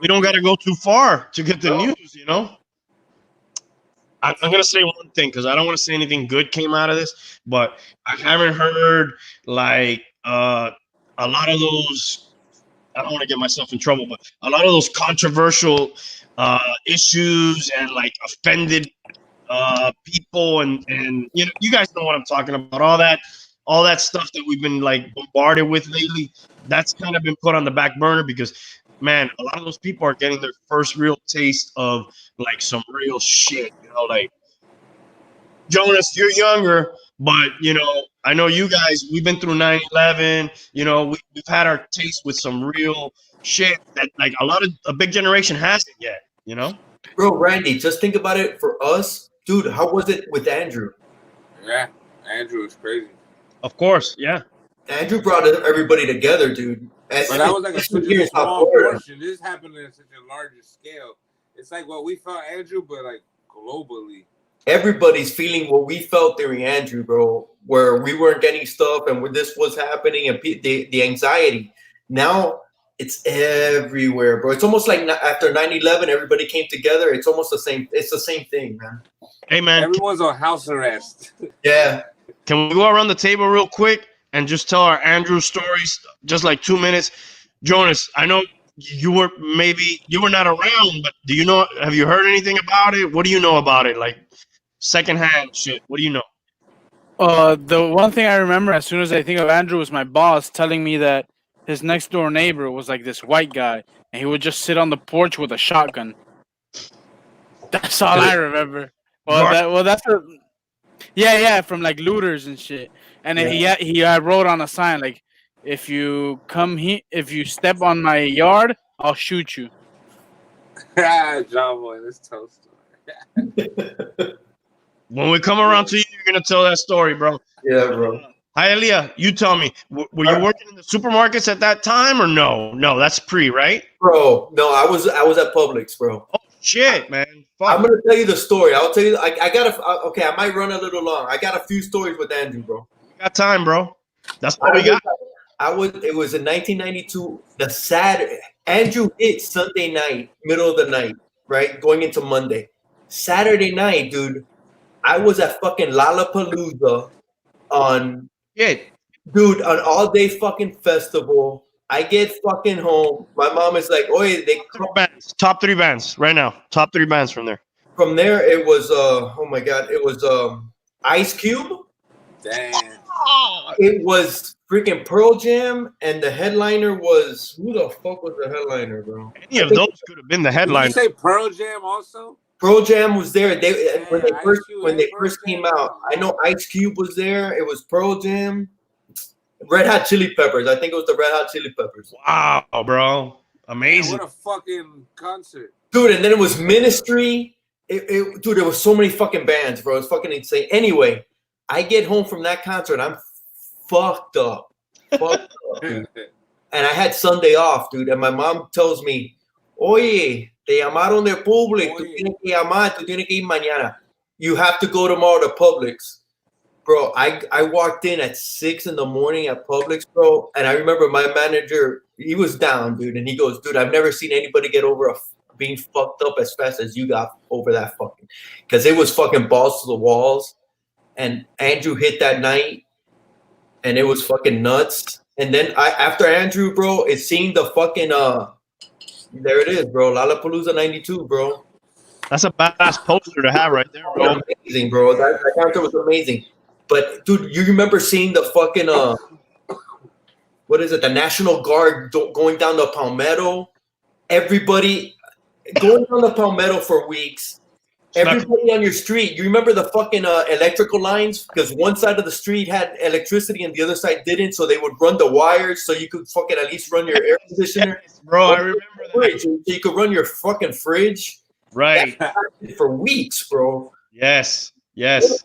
We don't gotta go too far to get the news, you know. I'm gonna say one thing because I don't want to say anything good came out of this, but I haven't heard like a lot of those. I don't want to get myself in trouble, but a lot of those controversial issues and like offended people and you know, you guys know what I'm talking about. All that stuff that we've been like bombarded with lately, that's kind of been put on the back burner because, man, a lot of those people are getting their first real taste of like some real shit. You know, like Jonas, you're younger, but you know, I know you guys. We've been through 9/11. You know, we've had our taste with some real shit that like a big generation hasn't yet. You know, bro, Randy, just think about it for us, dude. How was it with Andrew? Yeah, Andrew was crazy. Of course, yeah. Andrew brought everybody together, dude. But that was like such a small portion. This happened in such a larger scale. It's like what we felt, Andrew, but like globally. Everybody's feeling what we felt during Andrew, bro, where we weren't getting stuff and where this was happening and the anxiety. Now it's everywhere, bro. It's almost like after 9/11, everybody came together. It's almost the same. It's the same thing, man. Hey, man. Everyone's on house arrest. Yeah. Can we go around the table real quick and just tell our Andrew stories, just like 2 minutes? Jonas, I know you were not around, but do you know? Have you heard anything about it? What do you know about it? Like secondhand shit. What do you know? The one thing I remember as soon as I think of Andrew was my boss telling me that his next door neighbor was like this white guy, and he would just sit on the porch with a shotgun. That's all I remember. Yeah, from like looters and shit. And then he wrote on a sign like, if you step on my yard, I'll shoot you. John Boy, this toast. When we come around to you, you're gonna tell that story, bro. Yeah, bro. Hialeah, you tell me, were you working in the supermarkets at that time or no? No, that's pre, right? Bro, no, I was at Publix, bro. Oh shit, man. Fuck. I'm gonna tell you the story. I'll tell you. I might run a little long. I got a few stories with Andrew, bro. We got time, bro. That's what we got. It was in 1992. The Saturday. Andrew hit Sunday night, middle of the night, right, going into Monday. Saturday night, dude. I was at fucking Lollapalooza on an all day fucking festival. I get fucking home. My mom is like, "Oh, top three bands right now. Top 3 bands from there." From there, it was oh my god, it was Ice Cube. Damn. It was freaking Pearl Jam, and the headliner was who the fuck was the headliner, bro? Any of those could have been the headliner. Did you say Pearl Jam also? Pearl Jam was there. When they first came out. I know Ice Cube was there. It was Pearl Jam, Red Hot Chili Peppers. I think it was the Red Hot Chili Peppers. Wow, bro, amazing! Man, what a fucking concert, dude! And then it was Ministry. Dude, there was so many fucking bands, bro. It's fucking insane. Anyway, I get home from that concert. I'm fucked up, dude. And I had Sunday off, dude. And my mom tells me, "Oye, te llamaron de Publix. Tú tienes que llamar. Tú tienes que ir mañana. You have to go tomorrow to Publix." Bro, I walked in at 6 a.m. at Publix, bro. And I remember my manager, he was down, dude. And he goes, "Dude, I've never seen anybody get over being fucked up as fast as you got over that fucking." Because it was fucking balls to the walls. And Andrew hit that night. And it was fucking nuts. And then after Andrew, bro, it's seeing the fucking there it is, bro. Lollapalooza 92, bro. That's a badass poster to have right there, bro. Amazing, bro. That concert was amazing. But dude, you remember seeing the fucking what is it? The National Guard going down the Palmetto. Everybody going down the Palmetto for weeks. Everybody on your street. You remember the fucking electrical lines? Because one side of the street had electricity and the other side didn't, so they would run the wires so you could fucking at least run your air conditioner. Yes, bro, I remember that. So you could run your fucking fridge. Right. For weeks, bro. Yes. Just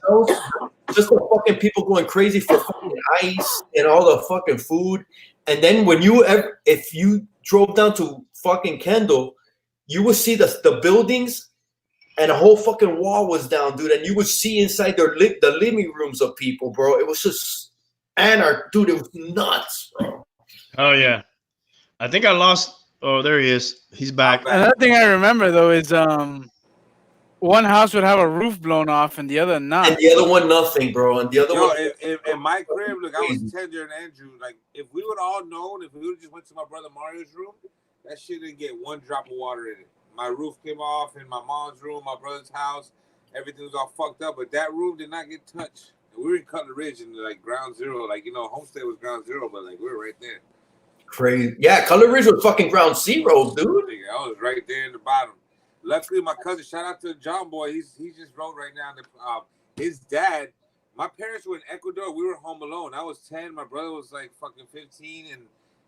the fucking people going crazy for fucking ice and all the fucking food. And then if you drove down to fucking Kendall, you would see the buildings and a whole fucking wall was down, dude. And you would see inside the living rooms of people, bro. It was just anarchy, dude. It was nuts, bro. Oh, yeah. I think I lost. Oh, there he is. He's back. Another thing I remember, though, is one house would have a roof blown off and the other not. And the other one, nothing, bro. And the other one. In my crib, look, I was tender and Andrew. Like, if we would all known, if we would just went to my brother Mario's room, that shit didn't get one drop of water in it. My roof came off in my mom's room, my brother's house. Everything was all fucked up, but that room did not get touched. And we were in Cutler Ridge and like ground zero. Like, Homestead was ground zero, but like we were right there. Crazy. Yeah, Cutler Ridge was fucking ground zero, dude. I was right there in the bottom. Luckily, my cousin, shout out to John Boy. He just wrote right now that his dad, my parents were in Ecuador. We were home alone. I was 10. My brother was like fucking 15. And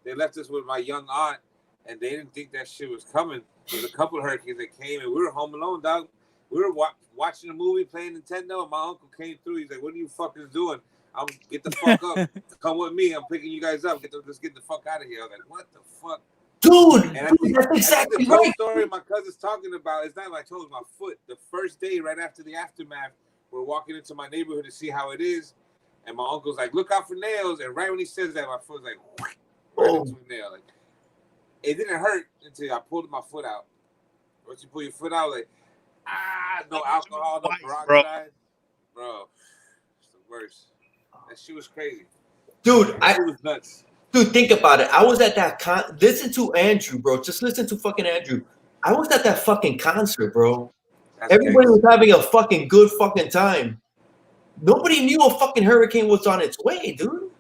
they left us with my young aunt. And they didn't think that shit was coming. There was a couple of hurricanes that came. And we were home alone, dog. We were watching a movie, playing Nintendo. And my uncle came through. He's like, "What are you fuckers doing?" I'm get the fuck up. Come with me. I'm picking you guys up. Let's get the fuck out of here. I was like, what the fuck? Dude, And that's exactly the whole right. story my cousin's talking about is not like I told my foot. The first day, right after the aftermath, we're walking into my neighborhood to see how it is. And my uncle's like, look out for nails. And right when he says that, my foot's like, right into a nail. Like, it didn't hurt until I pulled my foot out. Once you pull your foot out, like, no alcohol, no peroxide. Bro, it's the worst. That shit was crazy. Dude, that shit was nuts. Dude, think about it. I was at that listen to Andrew, bro. Just listen to fucking Andrew. I was at that fucking concert, bro. Everybody was having a fucking good fucking time. Nobody knew a fucking hurricane was on its way, dude.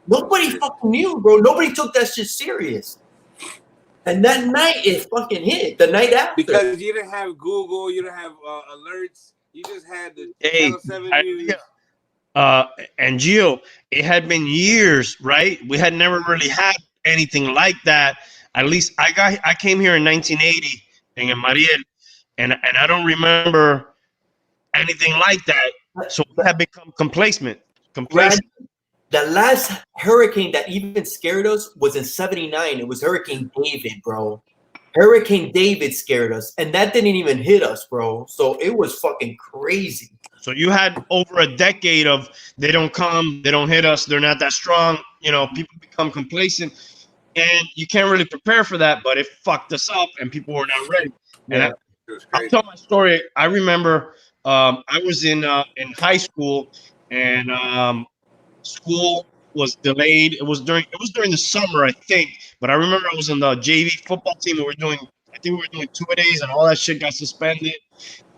Nobody fucking knew, bro. Nobody took that shit serious. And that night it fucking hit. The night after. Because you didn't have Google, you didn't have alerts. You just had the Channel 7 news. And Gio, it had been years, right? We had never really had anything like that. At least I came here in 1980 in Mariel, and I don't remember anything like that. So we had become complacent. The last hurricane that even scared us was in '79. It was Hurricane David, bro. Hurricane David scared us, and that didn't even hit us, bro. So it was fucking crazy. So you had over a decade of they don't come, they don't hit us, they're not that strong. You know, people become complacent, and you can't really prepare for that. But it fucked us up, and people were not ready. And I'll tell my story. I remember I was in high school, and school was delayed. It was during the summer, I think. But I remember I was on the JV football team. I think we were doing 2-a-days, and all that shit got suspended.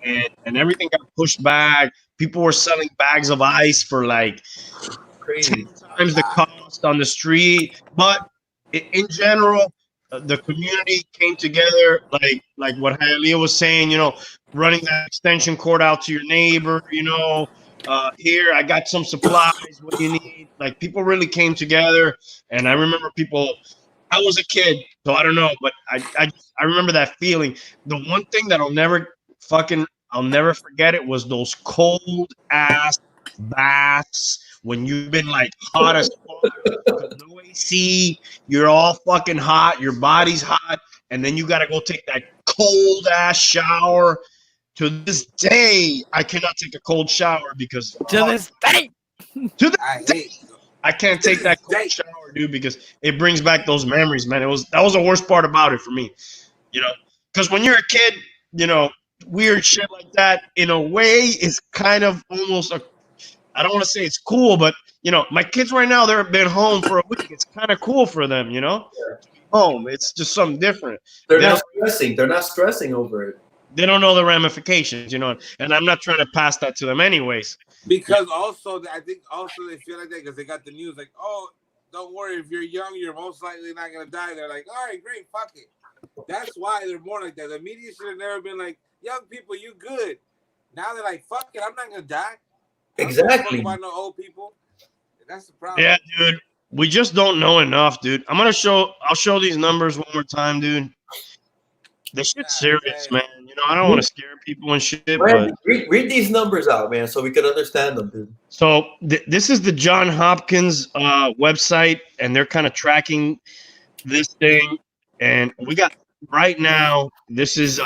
And everything got pushed back. People were selling bags of ice for like crazy 10 times the cost on the street. But in general, the community came together, like what Hialeah was saying. You know, running that extension cord out to your neighbor. You know, here I got some supplies. What do you need? Like people really came together, and I remember people. I was a kid, so I don't know, but I remember that feeling. The one thing that I'll never forget it was those cold ass baths when you've been like hot as fuck, no AC, you're all fucking hot, your body's hot, and then you gotta go take that cold ass shower. To this day, I cannot take a cold shower because I can't take that cold shower, dude, because it brings back those memories, man. That was the worst part about it for me, you know, because when you're a kid, you know, weird shit like that in a way is kind of almost I don't want to say it's cool, but you know, my kids right now, they've been home for a week. It's kind of cool for them, you know, home. It's just something different. They're not stressing. They're not stressing over it. They don't know the ramifications, you know, and I'm not trying to pass that to them anyways. Because also, I think also they feel like that because they got the news like, oh, don't worry, if you're young, you're most likely not gonna die. They're like, all right, great, fuck it. That's why they're more like that. The media should have never been like, young people, you good. Now they're like, fuck it, I'm not gonna die. Exactly. About no old people. That's the problem. Yeah, dude. We just don't know enough, dude. I'll show these numbers one more time, dude. This shit's serious, man. You know, I don't want to scare people and shit, but read these numbers out, man, so we can understand them, dude. So this is the John Hopkins website, and they're kind of tracking this thing. And we got right now, this is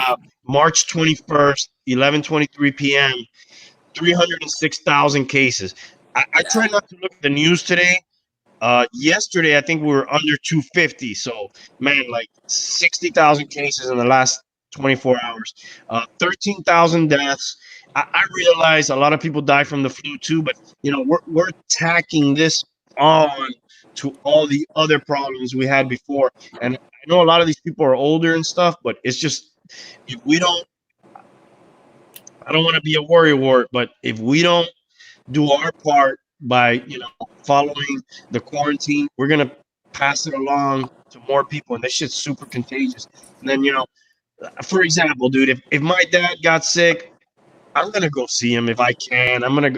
March 21st, 11:23 p.m., 306,000 cases. I try not to look at the news today. Yesterday, I think we were under 250. So, man, like 60,000 cases in the last 24 hours. 13,000 deaths. I realize a lot of people die from the flu too, but you know we're tacking this on to all the other problems we had before. And I know a lot of these people are older and stuff, but it's just if we don't. I don't want to be a worrywart, but if we don't do our part by following the quarantine, we're gonna pass it along to more people, and this shit's super contagious. And then for example, dude, if my dad got sick, I'm gonna go see him if I can. I'm gonna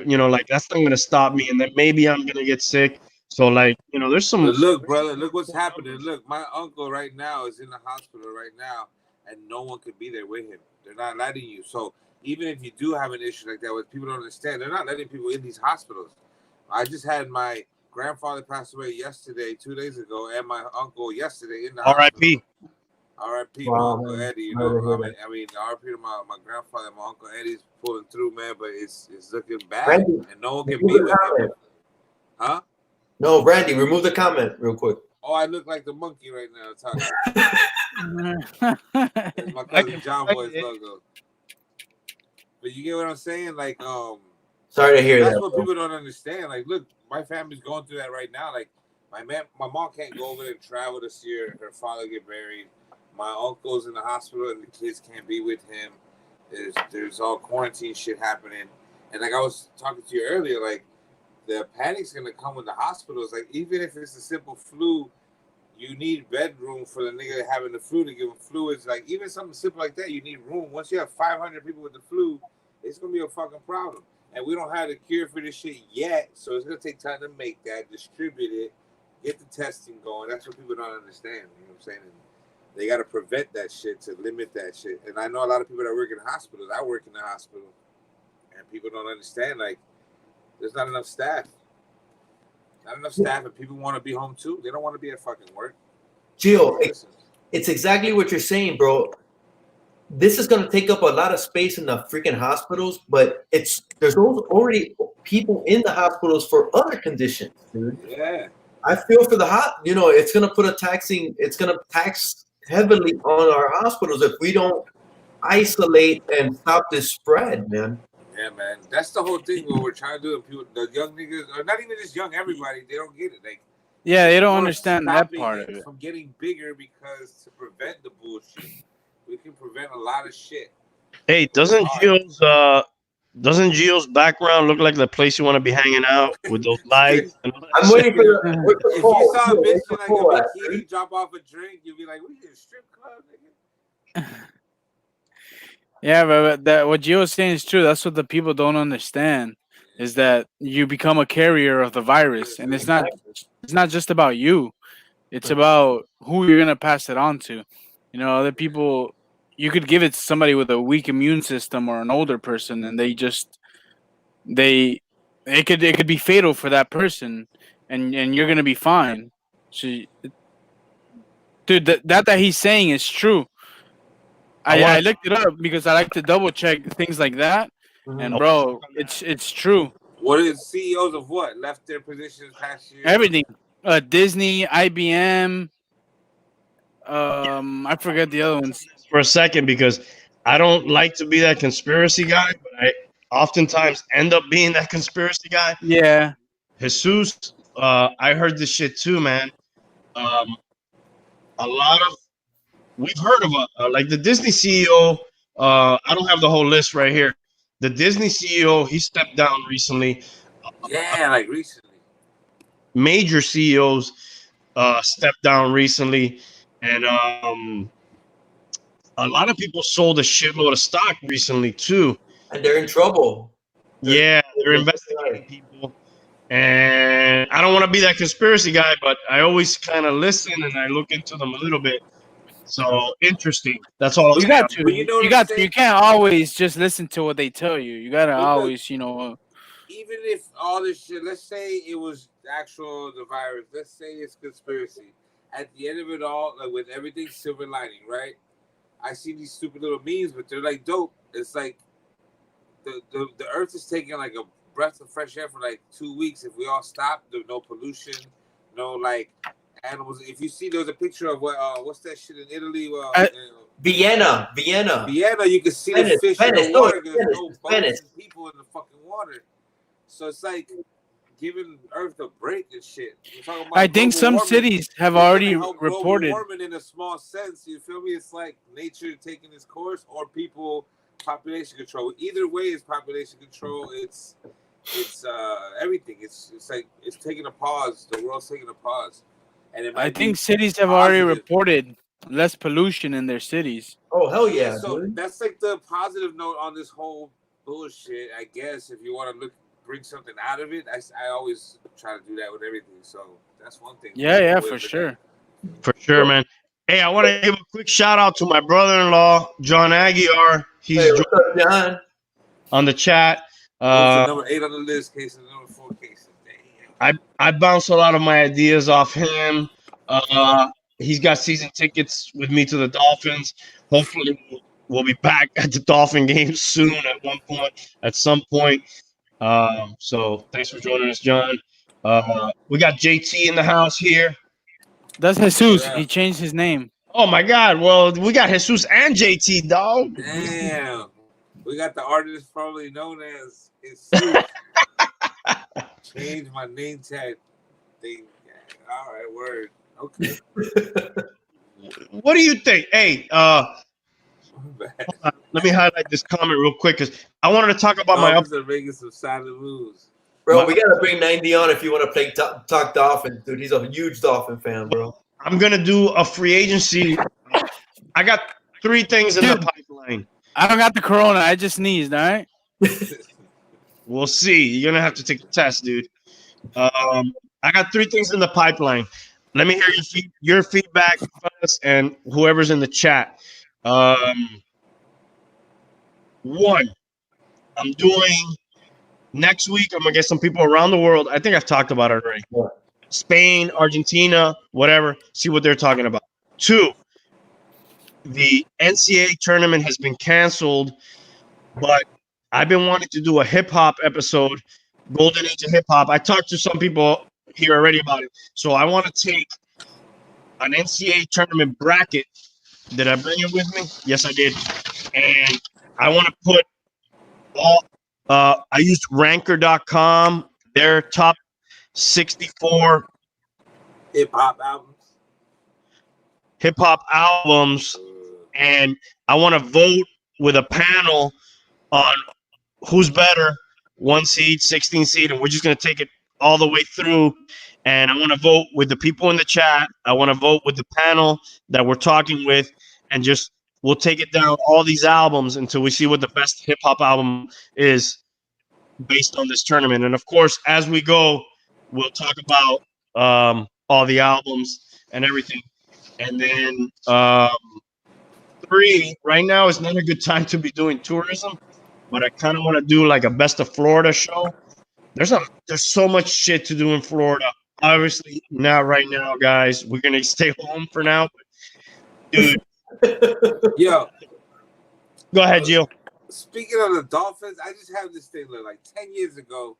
that's not gonna stop me, and then maybe I'm gonna get sick. So there's some. But look, brother, look what's happening. Look, my uncle right now is in the hospital right now, and no one could be there with him. They're not letting you. So even if you do have an issue like that, what people don't understand, they're not letting people in these hospitals. I just had my grandfather pass away yesterday, 2 days ago, and my uncle yesterday in the hospital. R.I.P. R.I.P. My Uncle Eddie. You know, I mean, R.I.P. to my grandfather. My Uncle Eddie's pulling through, man, but it's looking bad, Randy, and no one can be with him. Huh? No, Randy, remove the comment real quick. Oh, I look like the monkey right now. It's my cousin John Boy's logo. But you get what I'm saying? Like, sorry to hear that. That's what people don't understand. Like, look, my family's going through that right now. Like, my mom can't go over there and travel this year. Her father get buried. My uncle's in the hospital and the kids can't be with him. There's all quarantine shit happening. And like I was talking to you earlier, like the panic's gonna come with the hospitals. Like even if it's a simple flu, you need bedroom for the nigga having the flu to give him fluids. Like even something simple like that, you need room. Once you have 500 people with the flu, it's gonna be a fucking problem. And we don't have the cure for this shit yet, so it's gonna take time to make that, distribute it, get the testing going. That's what people don't understand. You know what I'm saying? And they got to prevent that shit to limit that shit. And I know a lot of people that work in hospitals. I work in the hospital, and people don't understand. Like, there's not enough staff. Not enough staff, and people want to be home too. They don't want to be at fucking work. Gio, it's exactly what you're saying, bro. This is going to take up a lot of space in the freaking hospitals, but there's already people in the hospitals for other conditions, dude. Yeah. I feel for it's going to put it's going to tax heavily on our hospitals if we don't isolate and stop this spread, man. Yeah, man. That's the whole thing what we're trying to do. People, the young niggas, or not even just young, everybody, they don't get it. Like, yeah, they don't understand that part of it. From getting bigger because to prevent the bullshit, we can prevent a lot of shit. Hey, doesn't Gio's background look like the place you want to be hanging out with those lights? I'm waiting for the. If you saw a bitch in like a bikini drop off a drink, you'd be like, "We in a strip club, nigga." Yeah, but what Gio's saying is true. That's what the people don't understand is that you become a carrier of the virus, and it's not just about you. It's about who you're gonna pass it on to. You know, other people. You could give it to somebody with a weak immune system or an older person, and it could be fatal for that person, and you're gonna be fine. So, dude, that he's saying is true. I looked it up because I like to double check things like that, and bro, it's true. What is CEOs of what left their positions past year? Everything, Disney, IBM. I forget the other ones. For a second, because I don't like to be that conspiracy guy, but I oftentimes end up being that conspiracy guy. Yeah. Jesus, I heard this shit too, man. We've heard of like the Disney CEO. I don't have the whole list right here. The Disney CEO, he stepped down recently. Yeah, like recently. Major CEOs stepped down recently, and a lot of people sold a shitload of stock recently too, and they're in trouble. They're investigating people, and I don't want to be that conspiracy guy, but I always kind of listen and I look into them a little bit. So interesting. That's all. You got to. You can't always just listen to what they tell you. You gotta always, even if all this shit, let's say it was the virus. Let's say it's conspiracy. At the end of it all, like with everything silver lining, right? I see these stupid little memes, but they're like dope. It's like the earth is taking like a breath of fresh air for like 2 weeks. If we all stop, there's no pollution, no like animals. If you see, there's a picture of what's that shit in Italy? Vienna. You can see the fish in the water. There's no boats and people in the fucking water. So it's like giving Earth a break and shit. I think some cities have already reported. Warming in a small sense, you feel me? It's like nature taking its course, or people population control. Either way, is population control. It's everything. It's like it's taking a pause. The world's taking a pause, and I think cities have already reported less pollution in their cities. Oh hell yeah! So that's like the positive note on this whole bullshit. I guess if you want to bring something out of it. I always try to do that with everything. So that's one thing. Yeah, for sure. For sure, man. Hey, I want to give a quick shout out to my brother-in-law, John Aguiar. He's John? On the chat. Number 8 on the list, cases number 4 cases. I bounce a lot of my ideas off him. He's got season tickets with me to the Dolphins. Hopefully, we'll be back at the Dolphin games soon. At some point. So thanks for joining us, John. We got JT in the house here. That's Jesus. Yeah. He changed his name. Oh my God! Well, we got Jesus and JT, dog. Damn. We got the artist formerly known as Jesus. Change my name tag thing. All right, word. Okay. What do you think? Hey, let me highlight this comment real quick because I wanted to talk about my. Dolphins are making some silent moves. Bro, we gotta bring 90 on if you want to play talk Dolphins, dude. He's a huge Dolphin fan, bro. I'm gonna do a free agency. I got 3 things in the pipeline. I don't got the corona. I just sneezed. All right. We'll see. You're gonna have to take the test, dude. I got 3 things in the pipeline. Let me hear your feedback, fellas, and whoever's in the chat. 1, I'm doing next week. I'm gonna get some people around the world. I think I've talked about it already. Spain, Argentina, whatever. See what they're talking about. 2, the NCAA tournament has been canceled, but I've been wanting to do a hip hop episode, Golden Age of Hip Hop. I talked to some people here already about it. So I want to take an NCAA tournament bracket. Did I bring it with me? Yes, I did. And I want to put all, I used ranker.com, their top 64 Hip hop albums. And I want to vote with a panel on who's better, 1 seed, 16 seed, and we're just going to take it all the way through. And I want to vote with the people in the chat. I want to vote with the panel that we're talking with, and just we'll take it down all these albums until we see what the best hip hop album is based on this tournament. And of course, as we go, we'll talk about all the albums and everything. And then 3, right now is not a good time to be doing tourism, but I kind of want to do like a best of Florida show. There's so much shit to do in Florida. Obviously, not right now, guys. We're gonna stay home for now. But dude, Yo, go ahead, Gio. Speaking of the Dolphins, I just have this thing. Look, like 10 years ago,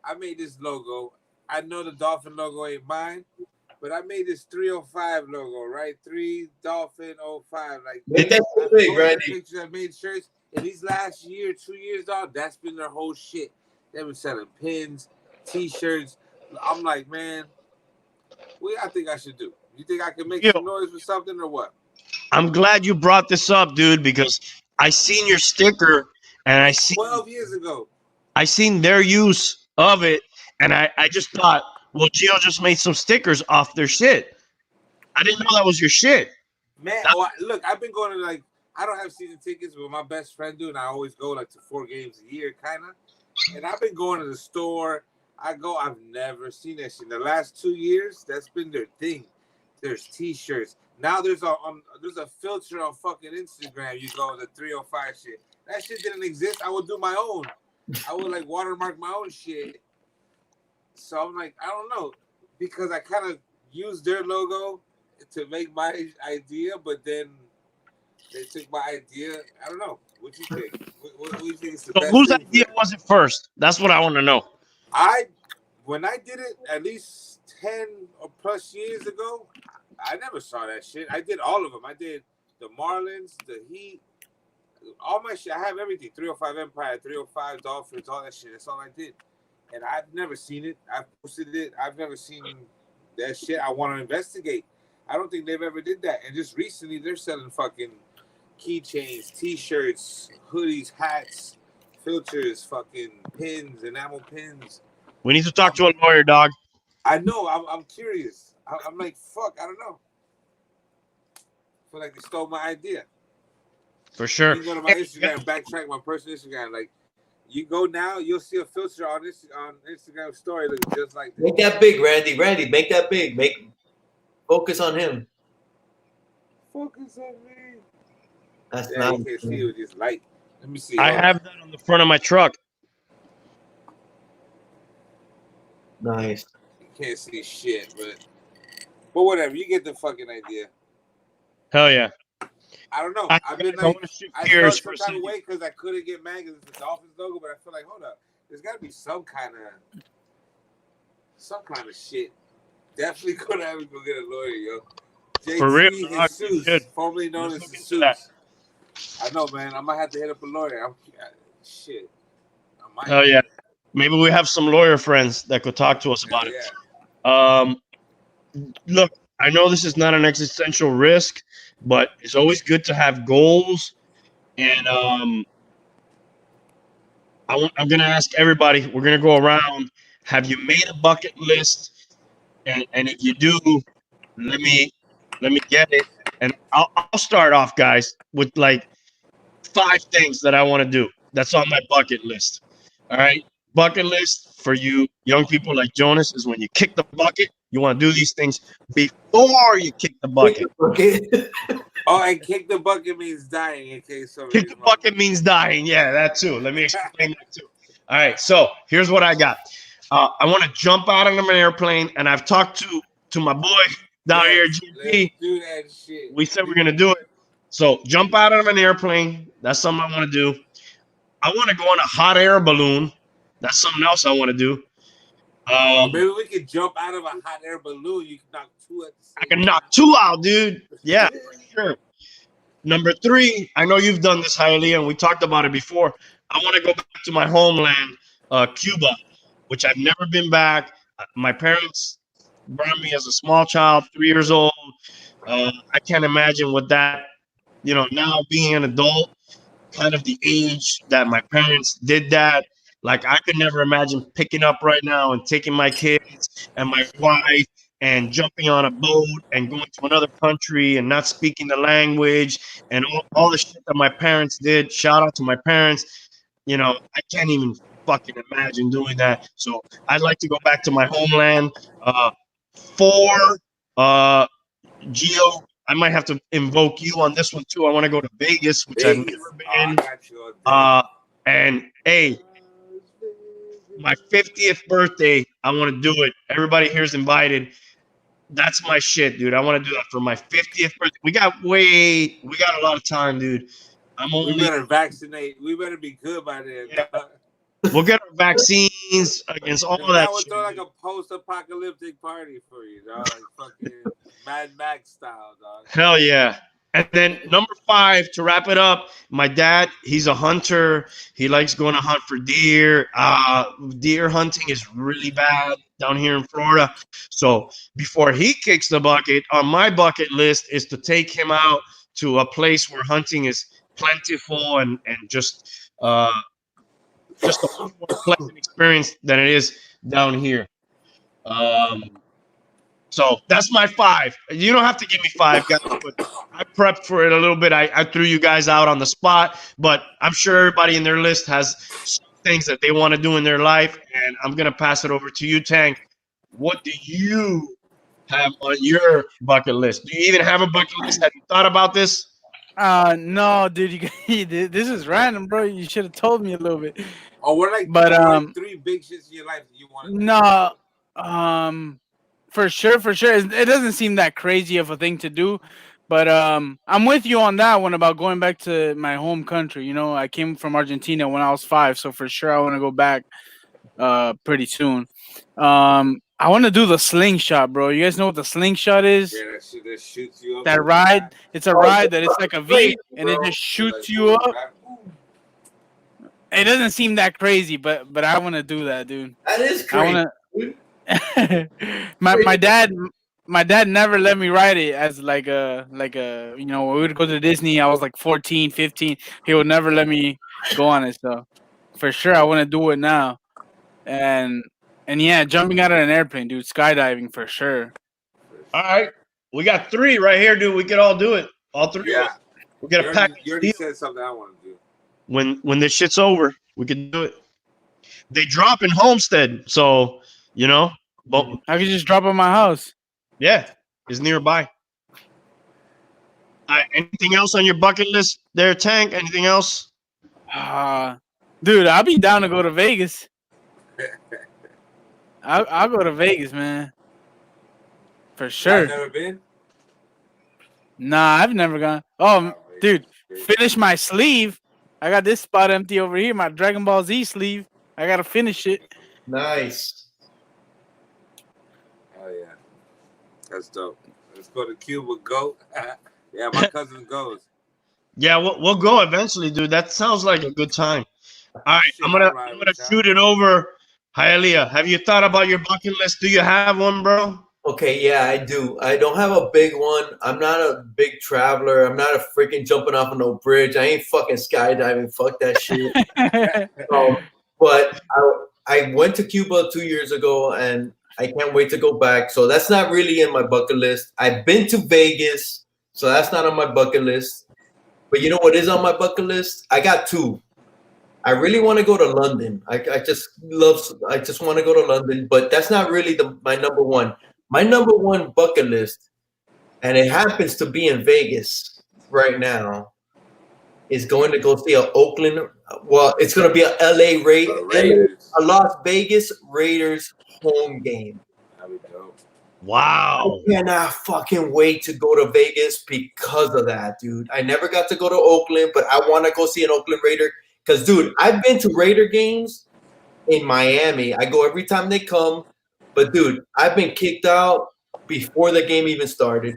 I made this logo. I know the Dolphin logo ain't mine, but I made this 305 logo, right? 3 Dolphin 05. Like, Make that so big, Randy. Pictures, I made shirts. In these last 2 years, dog, that's been their whole shit. They've been selling pins, T-shirts. I'm like, man, what I think I should do? You think I can make some noise with something or what? I'm glad you brought this up, dude, because I seen your sticker and I seen 12 years ago. I seen their use of it, and I just thought, well, Gio just made some stickers off their shit. I didn't know that was your shit. Man, look, I've been going to, like, I don't have season tickets, but my best friend do, and I always go like to 4 games a year, kind of. And I've been going to the store. I've never seen that shit. In the last 2 years, that's been their thing. There's T-shirts. Now there's a filter on fucking Instagram. You go the 305 shit. That shit didn't exist. I would do my own. I would like watermark my own shit. So I'm like, I don't know, because I kind of used their logo to make my idea, but then they took my idea. I don't know. What you think? What do you think is the best? Whose idea was it first? That's what I want to know. When I did it at least 10 or plus years ago, I never saw that shit. I did all of them. I did the Marlins, the Heat, all my shit. I have everything. 305 Empire, 305 Dolphins, all that shit. That's all I did. And I've never seen it. I've posted it. I've never seen that shit. I want to investigate. I don't think they've ever did that. And just recently, they're selling fucking keychains, T-shirts, hoodies, hats, filters, fucking pins, enamel pins. We need to talk to a lawyer, dog. I know. I'm curious. I'm like, fuck. I don't know. I feel like they stole my idea. For sure. You go to my Instagram, backtrack my personal Instagram. Like, you go now, you'll see a filter on Instagram story looking just like this. Make that big, Randy. Randy, make that big. Focus on him. Focus on me. That's yeah, nice. You can't see it with this light. Let me see. I have that on the front of my truck. Nice. can't see shit, but whatever. You get the fucking idea. Hell yeah. I don't know. I've been I like, want to shift I gears felt for some a kind of second. way because I couldn't get mad because it's the Dolphins logo, but I feel like, hold up, there's got to be some kind of shit. Definitely gonna have to go get a lawyer, yo. For real, JT you should. Jesus, formerly known Let's as look into that. Jesus. I know, man. I might have to hit up a lawyer. Shit. I might. Hell yeah. Maybe we have some lawyer friends that could talk to us about it. Look, I know this is not an existential risk, but it's always good to have goals. And I'm gonna ask everybody. We're gonna go around. Have you made a bucket list? And if you do, let me get it. And I'll start off, guys, with like 5 things that I want to do. That's on my bucket list. All right. Bucket list for you young people like Jonas is when you kick the bucket, you want to do these things before you kick the bucket. Okay. Oh, and kick the bucket means dying in case somebody. Kick the bucket means dying. Yeah, that too. Let me explain that too. All right. So here's what I got. I want to jump out of an airplane, and I've talked to my boy down here, GP. Do that shit. We said we're gonna do it. So jump out of an airplane. That's something I want to do. I want to go on a hot air balloon. That's something else I want to do. Maybe we can jump out of a hot air balloon. You can knock 2 at the same I can knock 2 out, dude. Yeah, for sure. Number 3, I know you've done this, Hialeah, and we talked about it before. I want to go back to my homeland, Cuba, which I've never been back. My parents brought me as a small child, 3 years old. I can't imagine what that, now being an adult, kind of the age that my parents did that. Like, I could never imagine picking up right now and taking my kids and my wife and jumping on a boat and going to another country and not speaking the language and all the shit that my parents did. Shout out to my parents. I can't even fucking imagine doing that. So I'd like to go back to my homeland. 4, Gio, I might have to invoke you on this one too. I want to go to Vegas, which I've never been. And hey, my 50th birthday, I want to do it. Everybody here's invited. That's my shit, dude. I want to do that for my 50th birthday. We got a lot of time, dude. We better vaccinate. We better be good by then. Yeah. We'll get our vaccines against all that. I would throw like a post-apocalyptic party for you, dog. Like fucking Mad Max style, dog. Hell yeah. And then number 5, to wrap it up, my dad, he's a hunter. He likes going to hunt for deer. Deer hunting is really bad down here in Florida. So before he kicks the bucket, on my bucket list is to take him out to a place where hunting is plentiful and just a more pleasant experience than it is down here. So that's my 5. You don't have to give me 5, guys, but I prepped for it a little bit. I threw you guys out on the spot, but I'm sure everybody in their list has some things that they want to do in their life, and I'm going to pass it over to you, Tank. What do you have on your bucket list? Do you even have a bucket list? Have you thought about this? No, dude. This is random, bro. You should have told me a little bit. Oh, what like 3 big shits in your life that you want to do? No, for sure. It doesn't seem that crazy of a thing to do, but I'm with you on that one about going back to my home country. I came from Argentina when I was 5, so for sure I want to go back pretty soon. I want to do the slingshot, bro. You guys know what the slingshot is? Yeah, that shit that shoots you up. That ride, it's a ride that it's like a V, and it just shoots you up. It doesn't seem that crazy, but I want to do that, dude. That is crazy. My dad never let me ride it as like a when we would go to Disney. I was like 14, 15. He would never let me go on it. So for sure, I want to do it now. And yeah, jumping out of an airplane, dude. Skydiving for sure. All right, we got 3 right here, dude. We could all do it. All 3. Yeah. We got a pack. You already said something I want to do. When this shit's over, we can do it. They drop in Homestead, so but I could just drop at my house. Yeah, it's nearby. Anything else on your bucket list there, Tank? Anything else? Dude, I'll be down to go to Vegas. I'll go to Vegas, man. For I've sure. never been. Nah, I've never gone. Oh, dude, finish my sleeve. I got this spot empty over here. My Dragon Ball Z sleeve. I gotta finish it. Nice. Oh yeah, that's dope. Let's go to Cuba. Go. Yeah, my cousin goes. Yeah, we'll go eventually, dude. That sounds like a good time. All right, Shit, I'm gonna alright with y'all. shoot it over. Hialeah, have you thought about your bucket list? Do you have one, bro? Okay, yeah, I do. I don't have a big one. I'm not a big traveler. I'm not a freaking jumping off of no bridge. I ain't fucking skydiving. Fuck that shit. But I went to Cuba 2 years ago, and I can't wait to go back. So that's not really in my bucket list. I've been to Vegas, so that's not on my bucket list. But you know what is on my bucket list? I got two. I really want to go to London. I just want to go to London, but that's not really my number one. My number one bucket list, and it happens to be in Vegas right now, is going to go see a Oakland. Well, it's going to be a a Las Vegas Raiders home game. Wow. I cannot fucking wait to go to Vegas because of that, dude. I never got to go to Oakland, but I want to go see an Oakland Raider. Because, dude, I've been to Raider games in Miami. I go every time they come. But, dude, I've been kicked out before the game even started.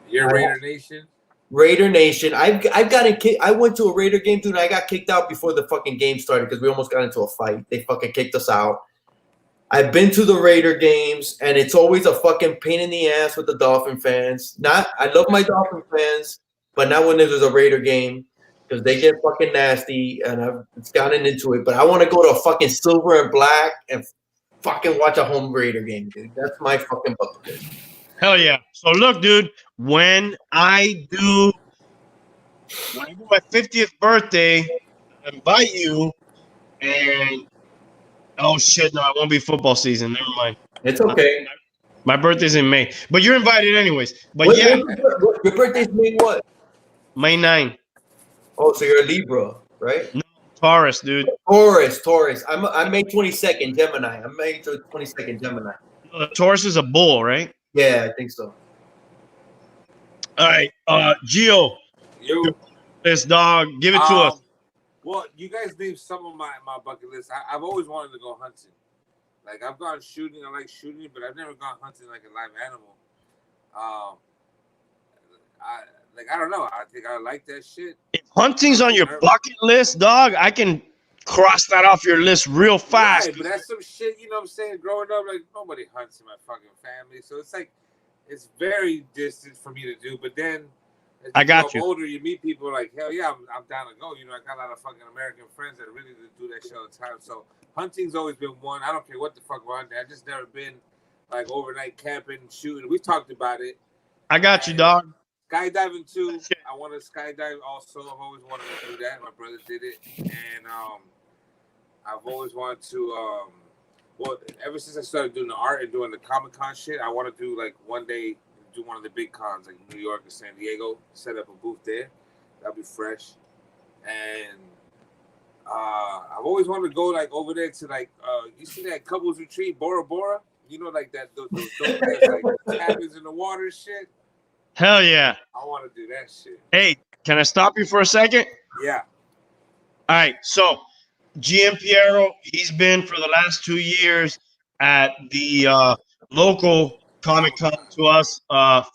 You're Raider Nation? Raider Nation. I've gotten kicked. I went to a Raider game, dude, and I got kicked out before the fucking game started because we almost got into a fight. They fucking kicked us out. I've been to the Raider games, and it's always a fucking pain in the ass with the Dolphin fans. I love my Dolphin fans, but not when there's a Raider game because they get fucking nasty, and I've gotten into it. But I want to go to a fucking silver and black and fucking watch a home Raider game, dude. That's my fucking bucket list. Hell yeah. So look, dude, when I do my 50th birthday, I invite you, and oh shit, no, it won't be football season. Never mind. It's okay. My birthday's in May, but you're invited anyways. But your birthday's May what? May 9. Oh, so you're a Libra, right? No, Taurus, dude. Taurus. I'm May 22nd, Gemini. I'm May 22nd, Gemini. Taurus is a bull, right? Yeah, I think so. All right, Gio, this dog, give it to us. Well, you guys named some of my bucket list. I've always wanted to go hunting. Like I've gone shooting. I like shooting, but I've never gone hunting like a live animal. I don't know. I think I like that shit. If hunting's on your bucket list, dog, I can cross that off your list real fast. Right, but that's some shit, you know what I'm saying? Growing up, like, nobody hunts in my fucking family. So it's like, it's very distant for me to do. But then, as I got you. older, you meet people like, hell yeah, I'm down to go. You know, I got a lot of fucking American friends that really do that shit all the time. So hunting's always been one. I don't care what the fuck we're hunting. I've just never been, like, overnight camping, shooting. We talked about it. I got you, dog. Skydiving too. I want to skydive also. I've always wanted to do that. My brother did it, and I've always wanted to. Well, ever since I started doing the art and doing the Comic-Con shit, I want to do like one day do one of the big cons like New York or San Diego. Set up a booth there. That'd be fresh. And I've always wanted to go like over there to like you see that couples retreat Bora Bora. You know, like that those like cabins in the water and shit. Hell yeah. I want to do that shit. Hey, can I stop you for a second? Yeah. All right. So, GNP Arrow, he's been for the last 2 years at the local Comic-Con to us,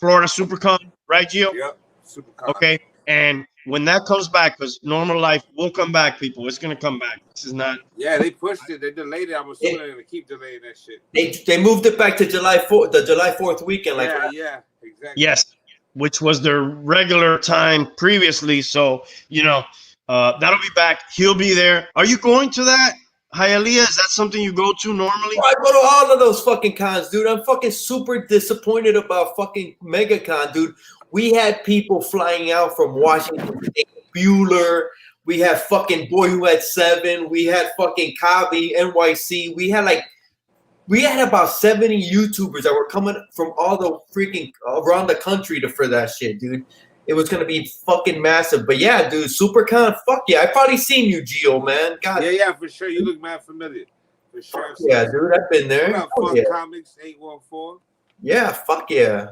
Florida SuperCon, right, Gio? Yep. SuperCon. Okay. And when that comes back, because normal life will come back, people. It's going to come back. This is not. Yeah, they pushed it. They delayed it. I'm assuming they're going to keep delaying that shit. They moved it back to July 4th, the July 4th weekend. Like yeah, exactly. Yes. Which was their regular time previously. So, you know, that'll be back. He'll be there. Are you going to that, Hialeah? Is that something you go to normally? I go to all of those fucking cons, dude. I'm fucking super disappointed about fucking MegaCon, dude. We had people flying out from Washington State, Bueller. We had fucking Boy Who Had 7. We had fucking Kavi, NYC. We had about 70 YouTubers that were coming from all the freaking around the country for that shit, dude. It was gonna be fucking massive. But yeah, dude, SuperCon, fuck yeah. I probably seen you, Gio, man. God. Yeah, for sure. You look mad familiar. For sure. Yeah, dude, I've been there. What up, Oh, Fun yeah. Comics 814? Yeah, fuck yeah.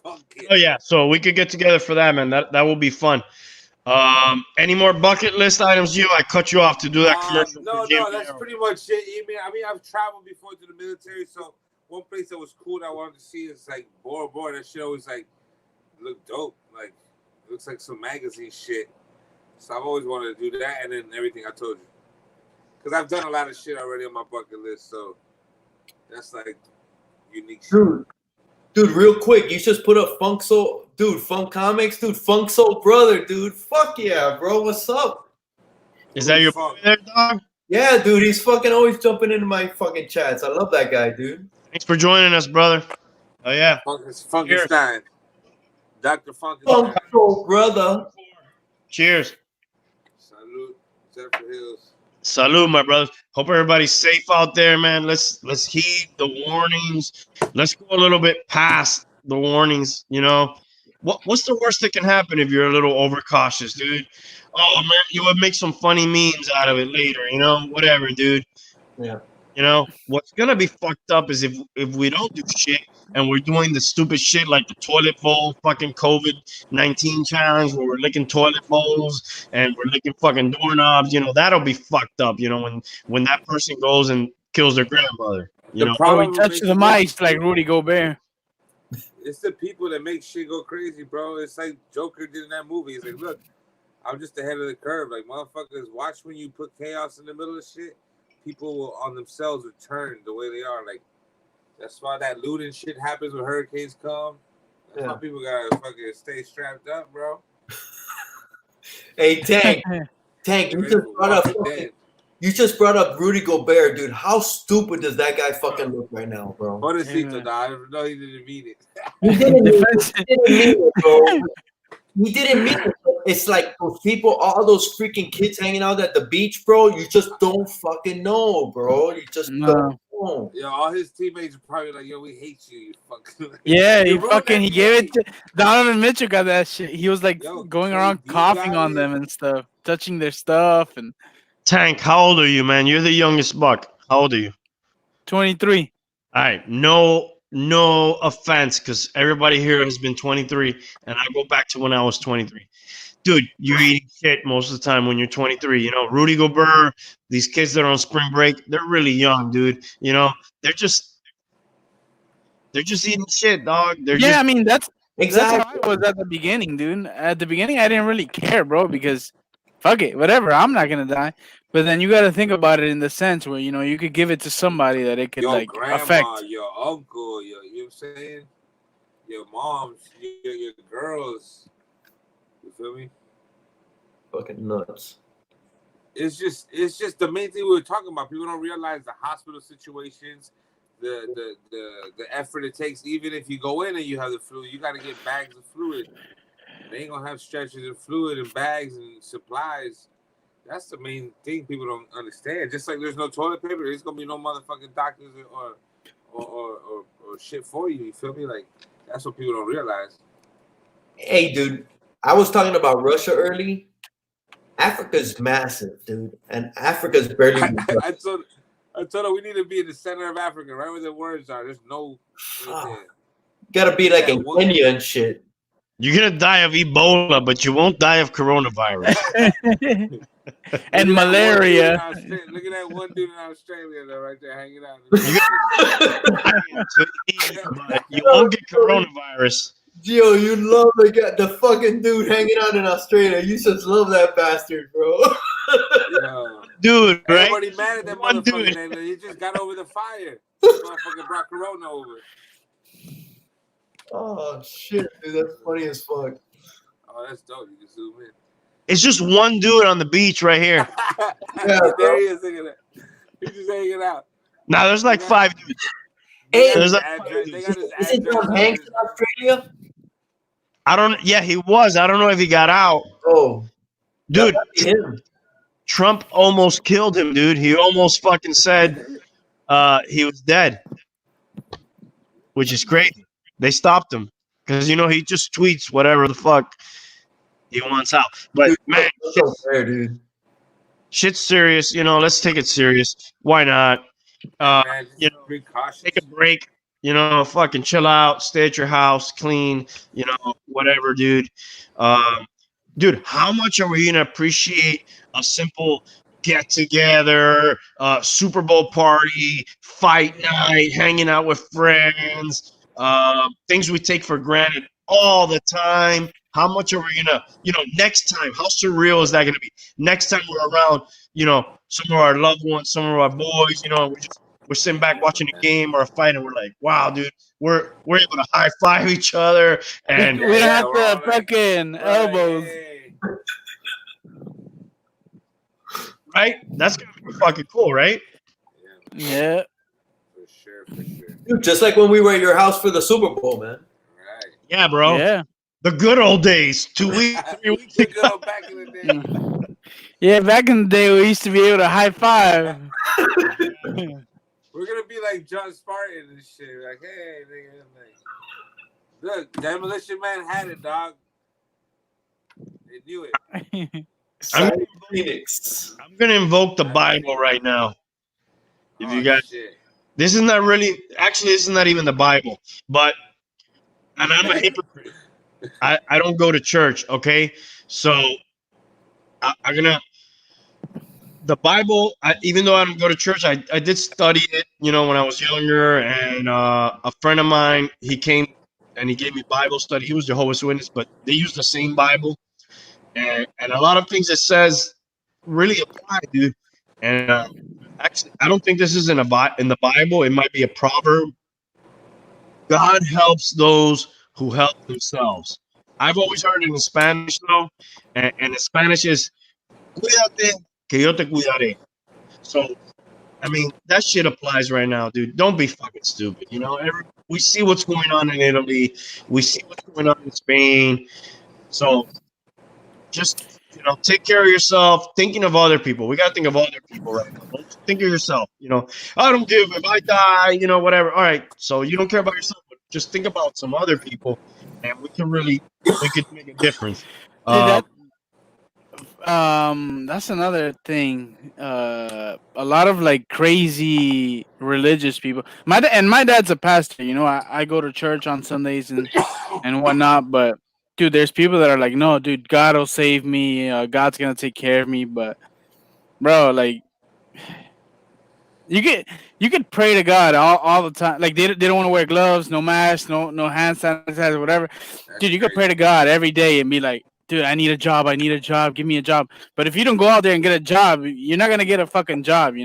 Fuck yeah. Oh yeah, so we could get together for that, man. That will be fun. Any more bucket list items, Gio? I cut you off to do that commercial. No, for GNP that's Arrow. pretty much it. I mean, I've traveled before to the military, so one place that was cool that I wanted to see is like Bora Bora. That shit always like look dope. Like it looks like some magazine shit. So I've always wanted to do that, and then everything I told you. Because I've done a lot of shit already on my bucket list, so that's like unique shit. Dude, real quick, you just put up Funk Soul, dude, Funk Comics, dude, Funk Soul Brother, dude. Fuck yeah, bro. What's up? Is that your boy there, dog? Yeah, dude, he's fucking always jumping into my fucking chats. I love that guy, dude. Thanks for joining us, brother. Oh yeah. Funkenstein. Dr. Funkenstein. Funk Soul Brother. Cheers. Salute, Zephyr Hills. Salud, my brothers. Hope everybody's safe out there, man. Let's heed the warnings. Let's go a little bit past the warnings. You know, what's the worst that can happen if you're a little overcautious, dude? Oh man, you would make some funny memes out of it later. You know, whatever, dude. Yeah. You know, what's gonna be fucked up is if we don't do shit and we're doing the stupid shit like the toilet bowl fucking COVID-19 challenge where we're licking toilet bowls and we're licking fucking doorknobs, you know, that'll be fucked up, you know, when that person goes and kills their grandmother. You know, or we touch the mics like Rudy Gobert. It's the people that make shit go crazy, bro. It's like Joker did in that movie. It's like, look, I'm just ahead of the curve. Like, motherfuckers, watch when you put chaos in the middle of shit. People will on themselves return the way they are. Like, that's why that looting shit happens when hurricanes come. That's why people gotta fucking stay strapped up, bro. Hey, Tank, you just brought up Rudy Gobert, dude. How stupid does that guy fucking look right now, bro? Pobrecito, I know he didn't mean it. He didn't mean it, bro. He didn't mean it. It's like those people, all those freaking kids hanging out at the beach, bro. You just don't fucking know, bro. You just don't know. Yo, all his teammates are probably like, yo, we hate you, you fucking. Yeah, he gave it to Donovan Mitchell got that shit. He was like going around coughing on them and stuff, touching their stuff and Tank, how old are you, man? You're the youngest Buck. How old are you? 23. All right, no offense, because everybody here has been 23, and I go back to when I was 23. Dude, you're eating shit most of the time when you're 23. You know, Rudy Gobert, these kids that are on spring break, they're really young, dude. You know, they're just eating shit, dog. I mean, that's exactly how I was at the beginning, dude. At the beginning, I didn't really care, bro, because fuck it, whatever. I'm not gonna die. But then you got to think about it in the sense where, you know, you could give it to somebody that it could, your like, grandma, affect. Your uncle, you know what I'm saying? Your moms, your girls. You feel me? Fucking nuts. It's just the main thing we were talking about. People don't realize the hospital situations, the effort it takes. Even if you go in and you have the flu, you got to get bags of fluid. They ain't going to have stretchers and fluid and bags and supplies. That's the main thing people don't understand. Just like there's no toilet paper, there's gonna be no motherfucking doctors or shit for you. You feel me? Like that's what people don't realize. Hey, dude, I was talking about Russia early. Africa's massive, dude, and Africa's barely. I told her we need to be in the center of Africa, right where the words are. There's no. Gotta be like in Kenya and shit. You're gonna die of Ebola, but you won't die of coronavirus. And malaria. Look at that one dude in Australia, though, right there hanging out. You won't get coronavirus. Gio, you love the fucking dude hanging out in Australia. You just love that bastard, bro. Yeah. Dude, right? Everybody mad at that motherfucker. Man. He just got over the fire. Motherfucker brought corona over. Oh shit, dude, that's funny as fuck. Oh, that's dope. You can zoom in. It's just one dude on the beach right here. Yeah, there he is. Look at that. He's just hanging out. Now there's like 5 dudes. Hey, there's like is it Tom Hanks in Australia? Yeah, he was. I don't know if he got out. Oh, dude, Trump almost killed him, dude. He almost fucking said he was dead, which is crazy. They stopped him because, you know, he just tweets whatever the fuck he wants out. But, dude, man, dude. Shit's serious. You know, let's take it serious. Why not? Man, You just know, be cautious. take a break. You know, fucking chill out, stay at your house, clean. You know, whatever, dude. Dude, how much are we gonna appreciate a simple get together, Super Bowl party, fight night, hanging out with friends, things we take for granted all the time? How much are we gonna, next time? How surreal is that gonna be? Next time we're around, some of our loved ones, some of our boys, we're sitting back watching a game or a fight, and we're like, wow, dude, we're able to high five each other, and We don't have we're all to like, fucking elbows. hey. right? That's gonna be fucking cool, right? Yeah. For sure. Dude, just like when we were at your house for the Super Bowl, man. Right. Yeah, bro. Yeah. The good old days. 2 weeks, 3 weeks The ago. good back in the day. Yeah, back in the day, we used to be able to high five. We're gonna be like John Spartan and shit. Like, hey, nigga, like, look, Demolition Man had it, dog. They knew it. Phoenix. I'm gonna invoke the Bible right now. If you guys, shit. this is not really. Actually, this is not even the Bible. And I'm a hypocrite. I don't go to church. Okay, so I'm gonna. The Bible, even though I don't go to church, I did study it, when I was younger. And a friend of mine, he came and he gave me Bible study. He was Jehovah's Witness, but they use the same Bible, and a lot of things it says really apply, dude. And actually, I don't think this is in the Bible. It might be a proverb. God helps those who help themselves. I've always heard it in Spanish though, and in Spanish is "Cuídate, que yo te cuidaré." So, I mean, that shit applies right now, dude. Don't be fucking stupid. We see what's going on in Italy. We see what's going on in Spain. So, just take care of yourself. Thinking of other people. We gotta think of other people right now. Don't think of yourself. I don't give if I die. Whatever. All right. So you don't care about yourself, but just think about some other people, and we could make a difference. Dude, that's another thing. A lot of like crazy religious people. My dad's a pastor. I go to church on Sundays and whatnot. But dude, there's people that are like, no, dude, God will save me. God's gonna take care of me. But bro, like, you could pray to God all the time. Like they don't want to wear gloves, no mask, no hand sanitizer, whatever. Dude, you could pray to God every day and be like, dude, I need a job, give me a job. But if you don't go out there and get a job, you're not gonna get a fucking job,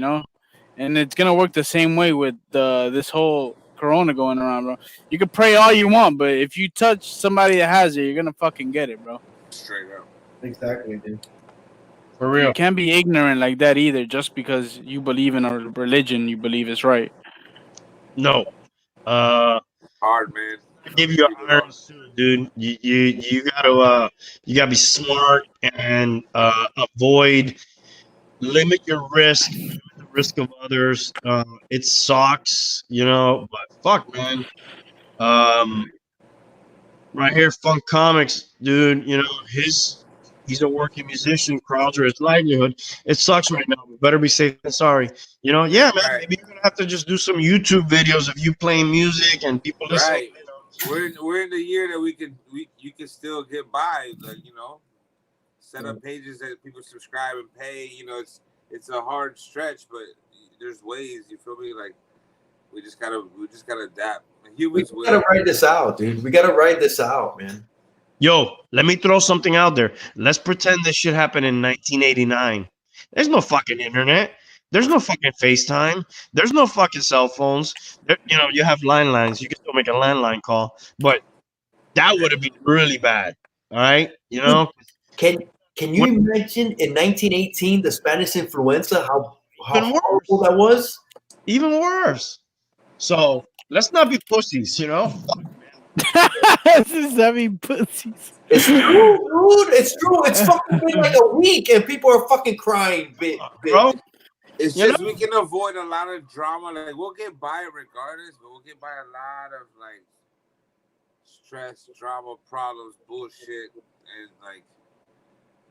And it's gonna work the same way with this whole corona going around, bro. You can pray all you want, but if you touch somebody that has it, you're gonna fucking get it, bro. Straight up. Exactly, dude. For real. You can't be ignorant like that either, just because you believe in a religion you believe is right. No. Hard, man. I give you an iron suit, dude. You gotta be smart and limit your risk, limit the risk of others. It sucks, but fuck, man. Right here, Funk Comics, dude. He's a working musician, crowds are his livelihood. It sucks right now, but better be safe than sorry. Yeah, man. Right. Maybe you're gonna have to just do some YouTube videos of you playing music and people listening. Right. We're in the year that you can still get by, like, set up pages that people subscribe and pay. It's a hard stretch, but there's ways. You feel me? Like we just gotta adapt. Humans We gotta ride this out, dude. We gotta ride this out, man. Yo, let me throw something out there. Let's pretend this shit happened in 1989. There's no fucking internet. There's no fucking FaceTime. There's no fucking cell phones. You have landlines. You can still make a landline call, but that would have been really bad. All right, Can you imagine in 1918 the Spanish influenza? How horrible that was? Even worse. So let's not be pussies, This is having pussies. It's true, dude. It's true. It's fucking been like a week and people are fucking crying, bro. It's just we can avoid a lot of drama. Like we'll get by regardless, but we'll get by a lot of like stress, drama, problems, bullshit, and like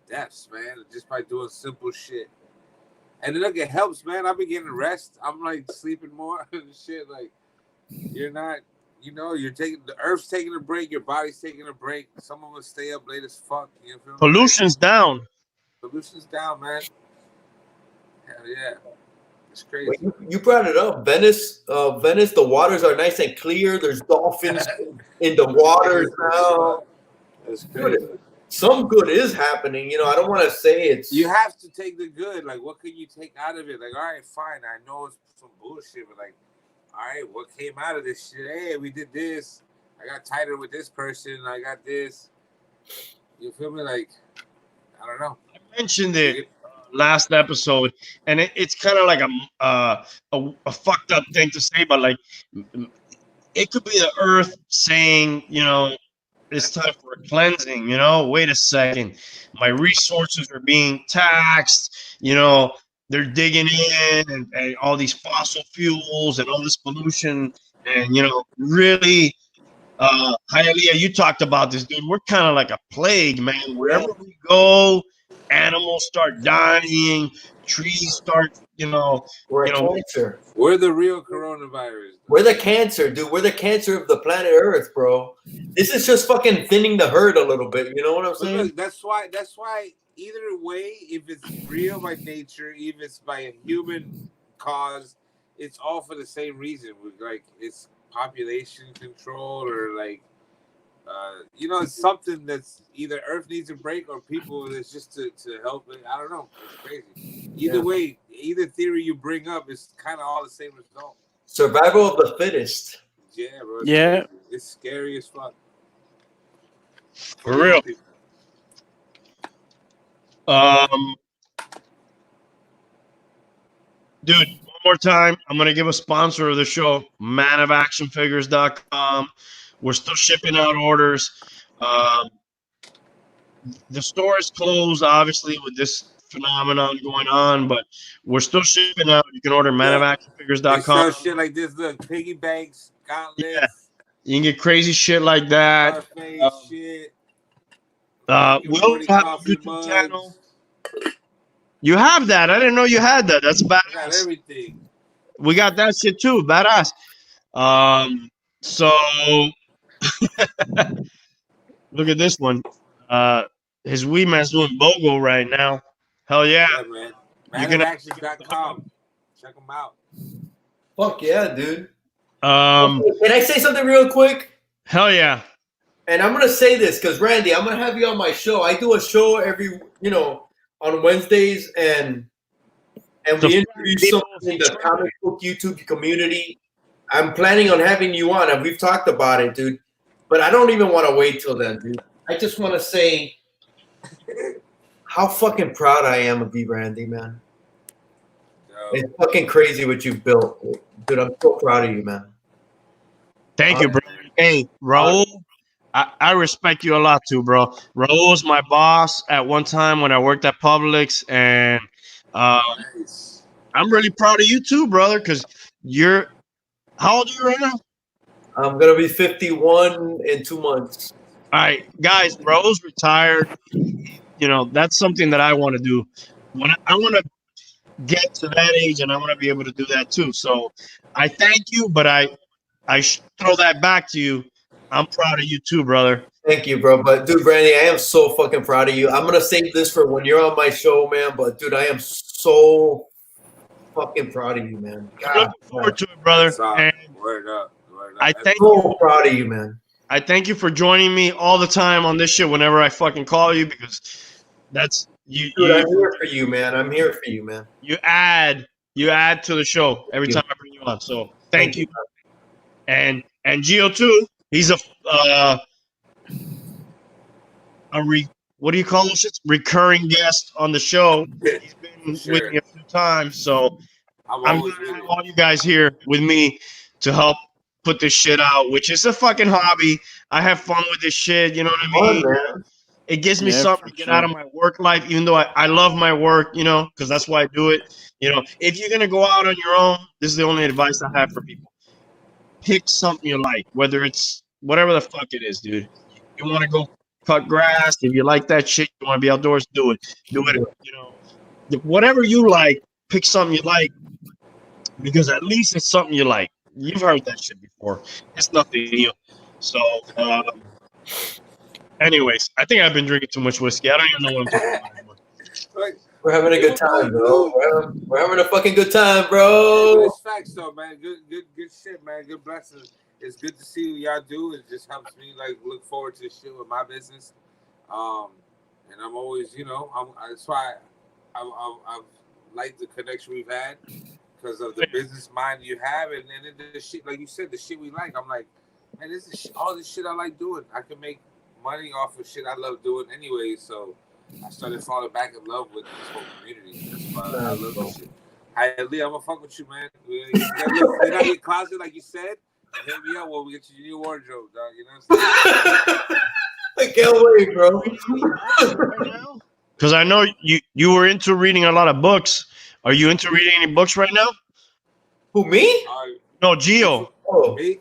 deaths, man. Just by doing simple shit. And then look, it helps, man. I've been getting rest. I'm like sleeping more and shit. Like you're not, you're taking the earth's taking a break, your body's taking a break. Some of us stay up late as fuck. You feel me? Pollution's down. Pollution's down, man. Hell yeah. It's crazy. Wait, you brought it up. Venice, the waters are nice and clear. There's dolphins in the waters now. That's crazy. Some good is happening. I don't want to say it's. You have to take the good. Like, what can you take out of it? Like, all right, fine. I know it's some bullshit, but like, all right, what came out of this shit? Hey, we did this. I got tighter with this person. I got this. You feel me? Like, I don't know. I mentioned it last episode, and it's kind of like a fucked up thing to say, but like, it could be the earth saying, it's time for a cleansing. Wait a second, my resources are being taxed. They're digging in and all these fossil fuels and all this pollution, and really, Hialeah, you talked about this, dude. We're kind of like a plague, man. Wherever we go, animals start dying, trees start, We're cancer. We're the real coronavirus. We're the cancer, dude. We're the cancer of the planet Earth, bro. This is just fucking thinning the herd a little bit. You know what I'm saying? Look, that's why either way, if it's real by nature, if it's by a human cause, it's all for the same reason. Like, it's population control or like, it's something that's either Earth needs a break or people that's just to help. I don't know. It's crazy. Either way, either theory you bring up is kind of all the same result. Survival of the fittest. Yeah, bro. It's scary as fuck. For real. Dude, one more time, I'm going to give a sponsor of the show, manofactionfigures.com. We're still shipping out orders. The store is closed, obviously, with this phenomenon going on, but we're still shipping out. You can order manofactionfigures.com. They sell shit like this, look, piggy banks, gauntlets. Yeah. You can get crazy shit like that. Shit. We'll have a YouTube channel. You have that. I didn't know you had that. That's badass. I got everything. We got that shit too. Badass. So look at this one. His wee man's doing BOGO right now. Hell yeah. Man. Manofactionfigures.com. Check them out. Fuck yeah, dude. Can I say something real quick? Hell yeah. And I'm gonna say this because Randy, I'm gonna have you on my show. I do a show every, on Wednesdays, and we interview someone in the comic book YouTube community. I'm planning on having you on, and we've talked about it, dude. But I don't even want to wait till then, dude. I just want to say how fucking proud I am of you, Randy, man. It's fucking crazy what you've built, dude. I'm so proud of you, man. Thank you, bro. Hey, Raul, I respect you a lot too, bro. Raul was my boss at one time when I worked at Publix, and I'm really proud of you too, brother, because you're – how old are you right now? I'm going to be 51 in 2 months. All right, guys, Raul's retired. That's something that I want to do. I want to get to that age, and I want to be able to do that too. So I thank you, but I throw that back to you. I'm proud of you too, brother. Thank you, bro. But dude, Randy, I am so fucking proud of you. I'm gonna save this for when you're on my show, man. But dude, I am so fucking proud of you, man. God, I'm looking forward to it, brother. And word up. I thank so you. Proud of you, man. I thank you for joining me all the time on this shit whenever I fucking call you, because that's you. Dude, I'm here for you, man. I'm here for you, man. You add to the show every time I bring you on. So thank you. And Gio too. He's what do you call this? Recurring guest on the show. He's been with me a few times, so I'm glad to have all you guys here with me to help put this shit out, which is a fucking hobby. I have fun with this shit, you know what I mean? It gives me something to get out of my work life, even though I love my work, because that's why I do it. If you're gonna go out on your own, this is the only advice I have for people. Pick something you like, whether it's whatever the fuck it is, dude. You want to go cut grass, if you like that shit, you want to be outdoors, do it. Do it, whatever you like, pick something you like, because at least it's something you like. You've heard that shit before. It's nothing new. So, anyways, I think I've been drinking too much whiskey. I don't even know what I'm talking about anymore. We're having a good time, bro. We're having a fucking good time, bro. It's facts, though, man. Good shit, man. Good blessings. It's good to see what y'all do. It just helps me like look forward to shit with my business. And I'm always, that's why I've liked the connection we've had because of the business mind you have, and then the shit, like you said, the shit we like. I'm like, man, this is all this shit I like doing. I can make money off of shit I love doing anyway. So I started falling back in love with this whole community. That's why I love this shit. Hialeah, I'm gonna fuck with you, man. You clean out your closet, like you said. Hit me up when we get your new wardrobe, dog. You know what I'm saying? I can't wait, bro. Because I know you were into reading a lot of books. Are you into reading any books right now? Who, me? No, Gio. Oh. Me?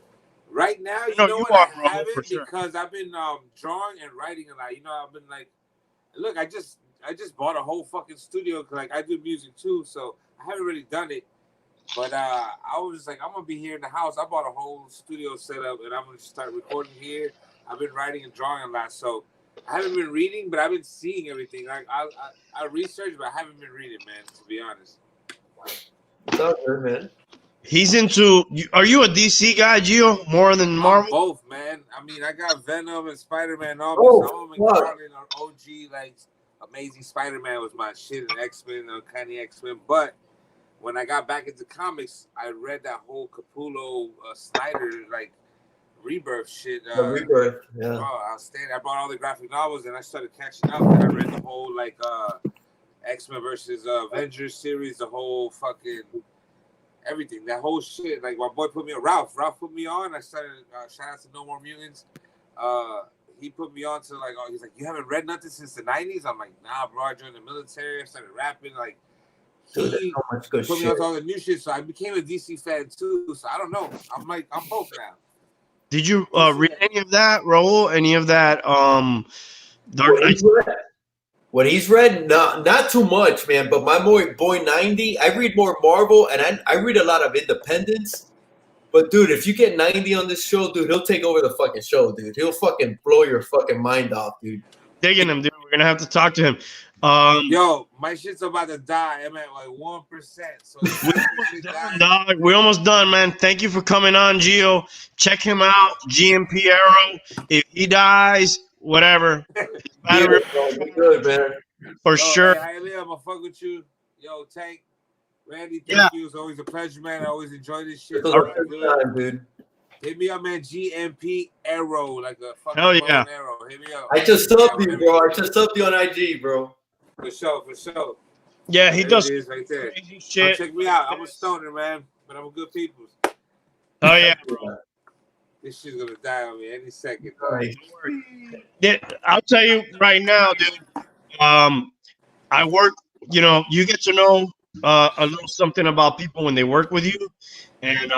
Right now, you know what? I haven't because I've been drawing and writing a lot. I've been like, look, I just bought a whole fucking studio because like I do music too, so I haven't really done it. But I was just like, I'm gonna be here in the house. I bought a whole studio setup, and I'm gonna start recording here. I've been writing and drawing a lot, so I haven't been reading, but I've been seeing everything. Like I researched, but I haven't been reading, man. To be honest. It's all good, man. He's into. Are you a DC guy, Gio? More than Marvel? Both, man. I mean, I got Venom and Spider-Man. Oh, I'm an OG, like Amazing Spider-Man was my shit, and X-Men, Uncanny X-Men, but. When I got back into comics, I read that whole Capullo Snyder like rebirth shit. Rebirth, yeah. I bought all the graphic novels and I started catching up. And I read the whole like X-Men versus Avengers series, the whole fucking everything, that whole shit. Like my boy put me on. Ralph put me on. I started. Shout out to No More Mutants. He put me on to like. He's like, you haven't read nothing since the '90s. I'm like, nah, bro. I joined the military. I started rapping like. He so much good put me shit. on all the new shit, so I became a DC fan too. So I don't know. I'm both now. Did you read any of that, Raul? Any of that? Dark Knight. What he's read, not too much, man. But my boy 90, I read more Marvel, and I read a lot of independents. But dude, if you get 90 on this show, dude, he'll take over the fucking show, dude. He'll fucking blow your fucking mind off, dude. Digging him, dude. We're gonna have to talk to him. Yo, my shit's about to die. I'm at like 1%. So we're almost done, man. Thank you for coming on, Gio. Check him out, GNP Arrow. If he dies, whatever. Good, man. For sure. Hey, Hialeah, I'm gonna fuck with you. Yo, Tank, Randy, thank you. It's always a pleasure, man. I always enjoy this shit. Time, dude. Hit me up, man. GNP Arrow, like a fucking arrow. Hit me up. I just subbed you, bro. I just subbed you on IG, bro. For sure. Yeah, he does right there. crazy shit. Check me out. I'm a stoner, man, but I'm a good people. Oh yeah, bro. This shit's gonna die on me any second. Right. Yeah, I'll tell you right now, dude. I work. You get to know a little something about people when they work with you, and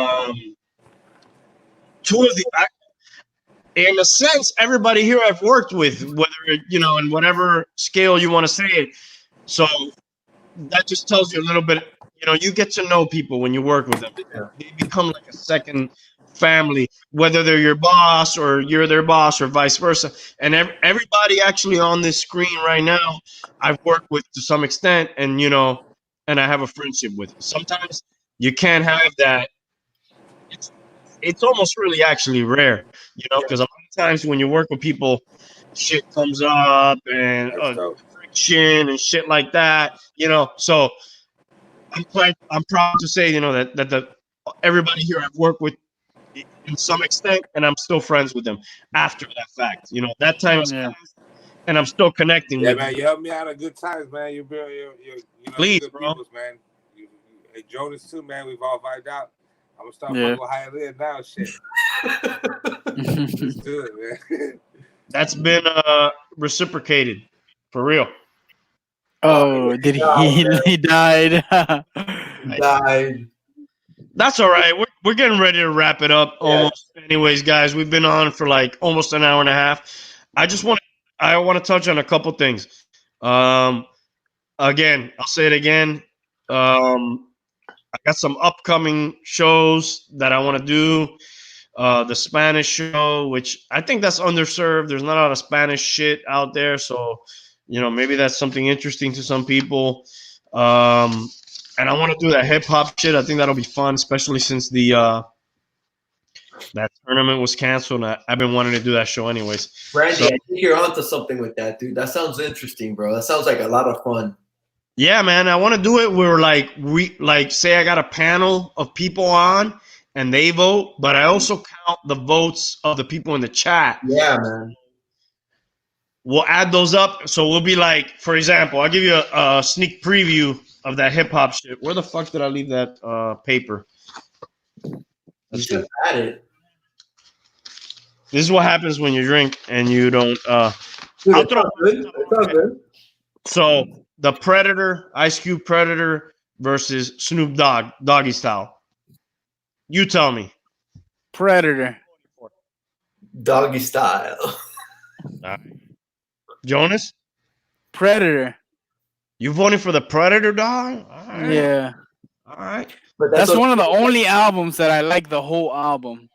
in a sense, everybody here I've worked with, whether in whatever scale you want to say it. So that just tells you a little bit. You get to know people when you work with them. They become like a second family, whether they're your boss or you're their boss or vice versa. And everybody actually on this screen right now, I've worked with to some extent, and and I have a friendship with. Sometimes you can't have that. It's almost really actually rare, because a lot of times when you work with people, shit comes up and friction and shit like that, So I'm proud to say, that everybody here I've worked with in some extent, and I'm still friends with them after that fact. That time was passed, and I'm still connecting with man, them. You helped me out at good times, man. You're Please, good bro. peoples, man. Hey, Jonas too, man. We've all vibed out. I'm gonna start fucking with Hialeah now, shit. Let's do it, man. That's been reciprocated, for real. Oh, did he died? He died. That's all right. We're getting ready to wrap it up almost. Anyways, guys, we've been on for like almost an hour and a half. I want to touch on a couple things. Again, I'll say it again. I got some upcoming shows that I want to do. The Spanish show, which I think that's underserved. There's not a lot of Spanish shit out there, so maybe that's something interesting to some people. And I want to do that hip hop shit. I think that'll be fun, especially since that tournament was canceled. I've been wanting to do that show anyways. Randy, I think you're onto something with that, dude. That sounds interesting, bro. That sounds like a lot of fun. Yeah, man. I want to do it where we say I got a panel of people on and they vote, but I also count the votes of the people in the chat. Yeah, man. We'll add those up. So we'll be like, for example, I'll give you a sneak preview of that hip hop shit. Where the fuck did I leave that paper? You should have had it. This is what happens when you drink and you don't. Dude, it's all good. It's all good. So the Predator, Ice Cube Predator versus Snoop Dogg, Doggy Style. You tell me. Predator. Doggy Style. Jonas? Predator. You voting for the Predator, dog? All right. Yeah. All right. But That's one of the only albums that I like the whole album.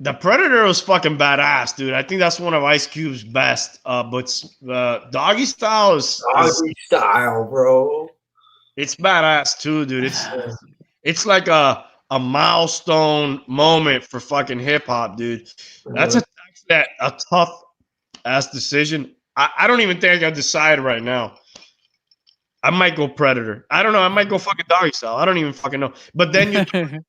The Predator was fucking badass, dude. I think that's one of Ice Cube's best. But Doggy Style is Doggy Style, bro. It's badass too, dude. It's like a milestone moment for fucking hip hop, dude. That's a tough ass decision. I don't even think I got decided right now. I might go Predator. I don't know. I might go fucking Doggy Style. I don't even fucking know. But then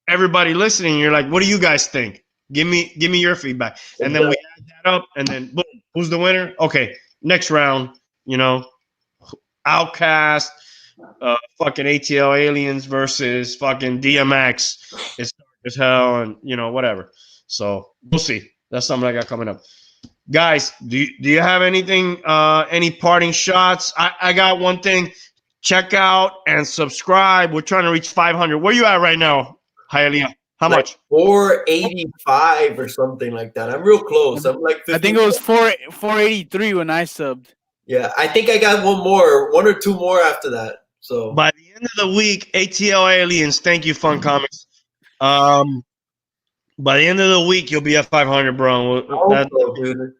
everybody listening, you're like, what do you guys think? Give me your feedback. And then we add that up, and then boom, who's the winner? Okay, next round, Outkast, fucking ATL Aliens versus fucking DMX. It's dark as hell, and whatever. So we'll see. That's something I got coming up. Guys, do you have anything, any parting shots? I got one thing. Check out and subscribe. We're trying to reach 500. Where you at right now, Hialeah? How much? 485 or something like that. I'm real close. I'm like 50. I think it was 483 when I subbed. Yeah, I think I got one or two more after that. So by the end of the week, ATL Aliens, thank you, Fun Comics. By the end of the week, you'll be at 500, bro.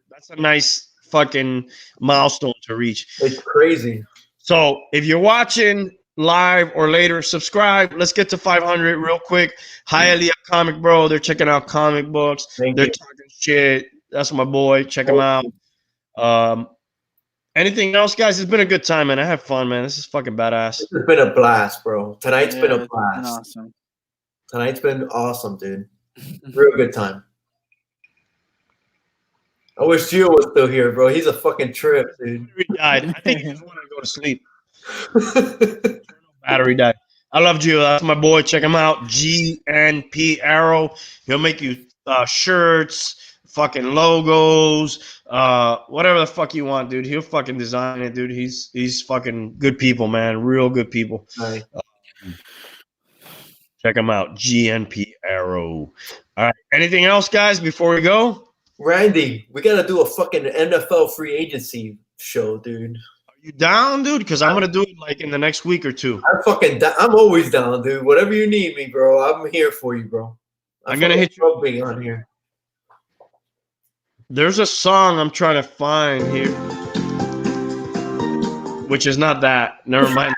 That's a nice fucking milestone to reach. It's crazy. So if you're watching live or later, subscribe. Let's get to 500 real quick. Hialeah Comic Bro, they're checking out comic books. They're talking shit. That's my boy. Check them out. Anything else, guys? It's been a good time, man. I have fun, man. This is fucking badass. This has been a blast, bro. Tonight's been a blast. Been awesome. Tonight's been awesome, dude. Real good time. I wish Gio was still here, bro. He's a fucking trip, dude. He died. I think he just wanted to go to sleep. Battery died. I love Gio. That's my boy. Check him out. GNP Arrow. He'll make you shirts, fucking logos, whatever the fuck you want, dude. He'll fucking design it, dude. He's fucking good people, man. Real good people. Right. Check him out. GNP Arrow. All right. Anything else, guys, before we go? Randy, we got to do a fucking NFL free agency show, dude. Are you down, dude? Because I'm going to do it like in the next week or two. I'm always down, dude. Whatever you need me, bro. I'm here for you, bro. I'm going to hit you being on here. There's a song I'm trying to find here, which is not that. Never mind.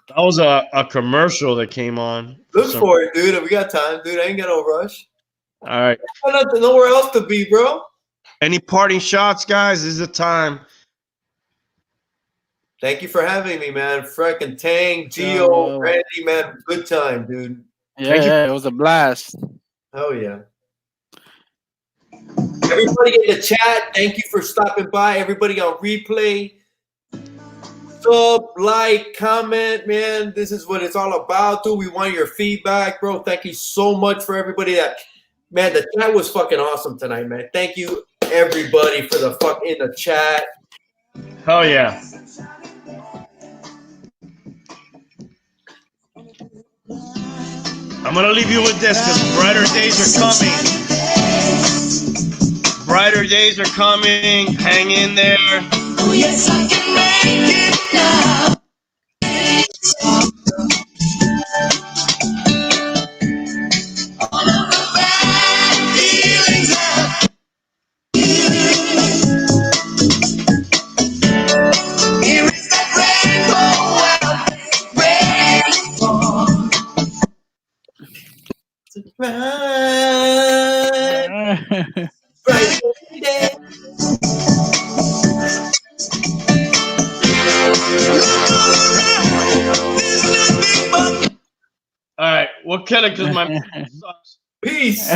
That was a commercial that came on. Look for it, dude. We got time, dude. I ain't got no rush. All right. I got nowhere else to be, bro. Any parting shots, guys? This is the time. Thank you for having me, man. Frickin' Tang, Gio, Randy, man. Good time, dude. Yeah, it was a blast. Oh, yeah. Everybody in the chat, thank you for stopping by. Everybody on replay. Sub, like, comment, man. This is what it's all about, dude. We want your feedback, bro. Thank you so much for everybody that, man, the chat was fucking awesome tonight, man. Thank you, everybody, for the fuck in the chat. Hell yeah. I'm going to leave you with this because brighter days are coming. Brighter days are coming. Hang in there. Oh, yes, I can. Bright day. All right, we'll cut it because my sucks. Peace.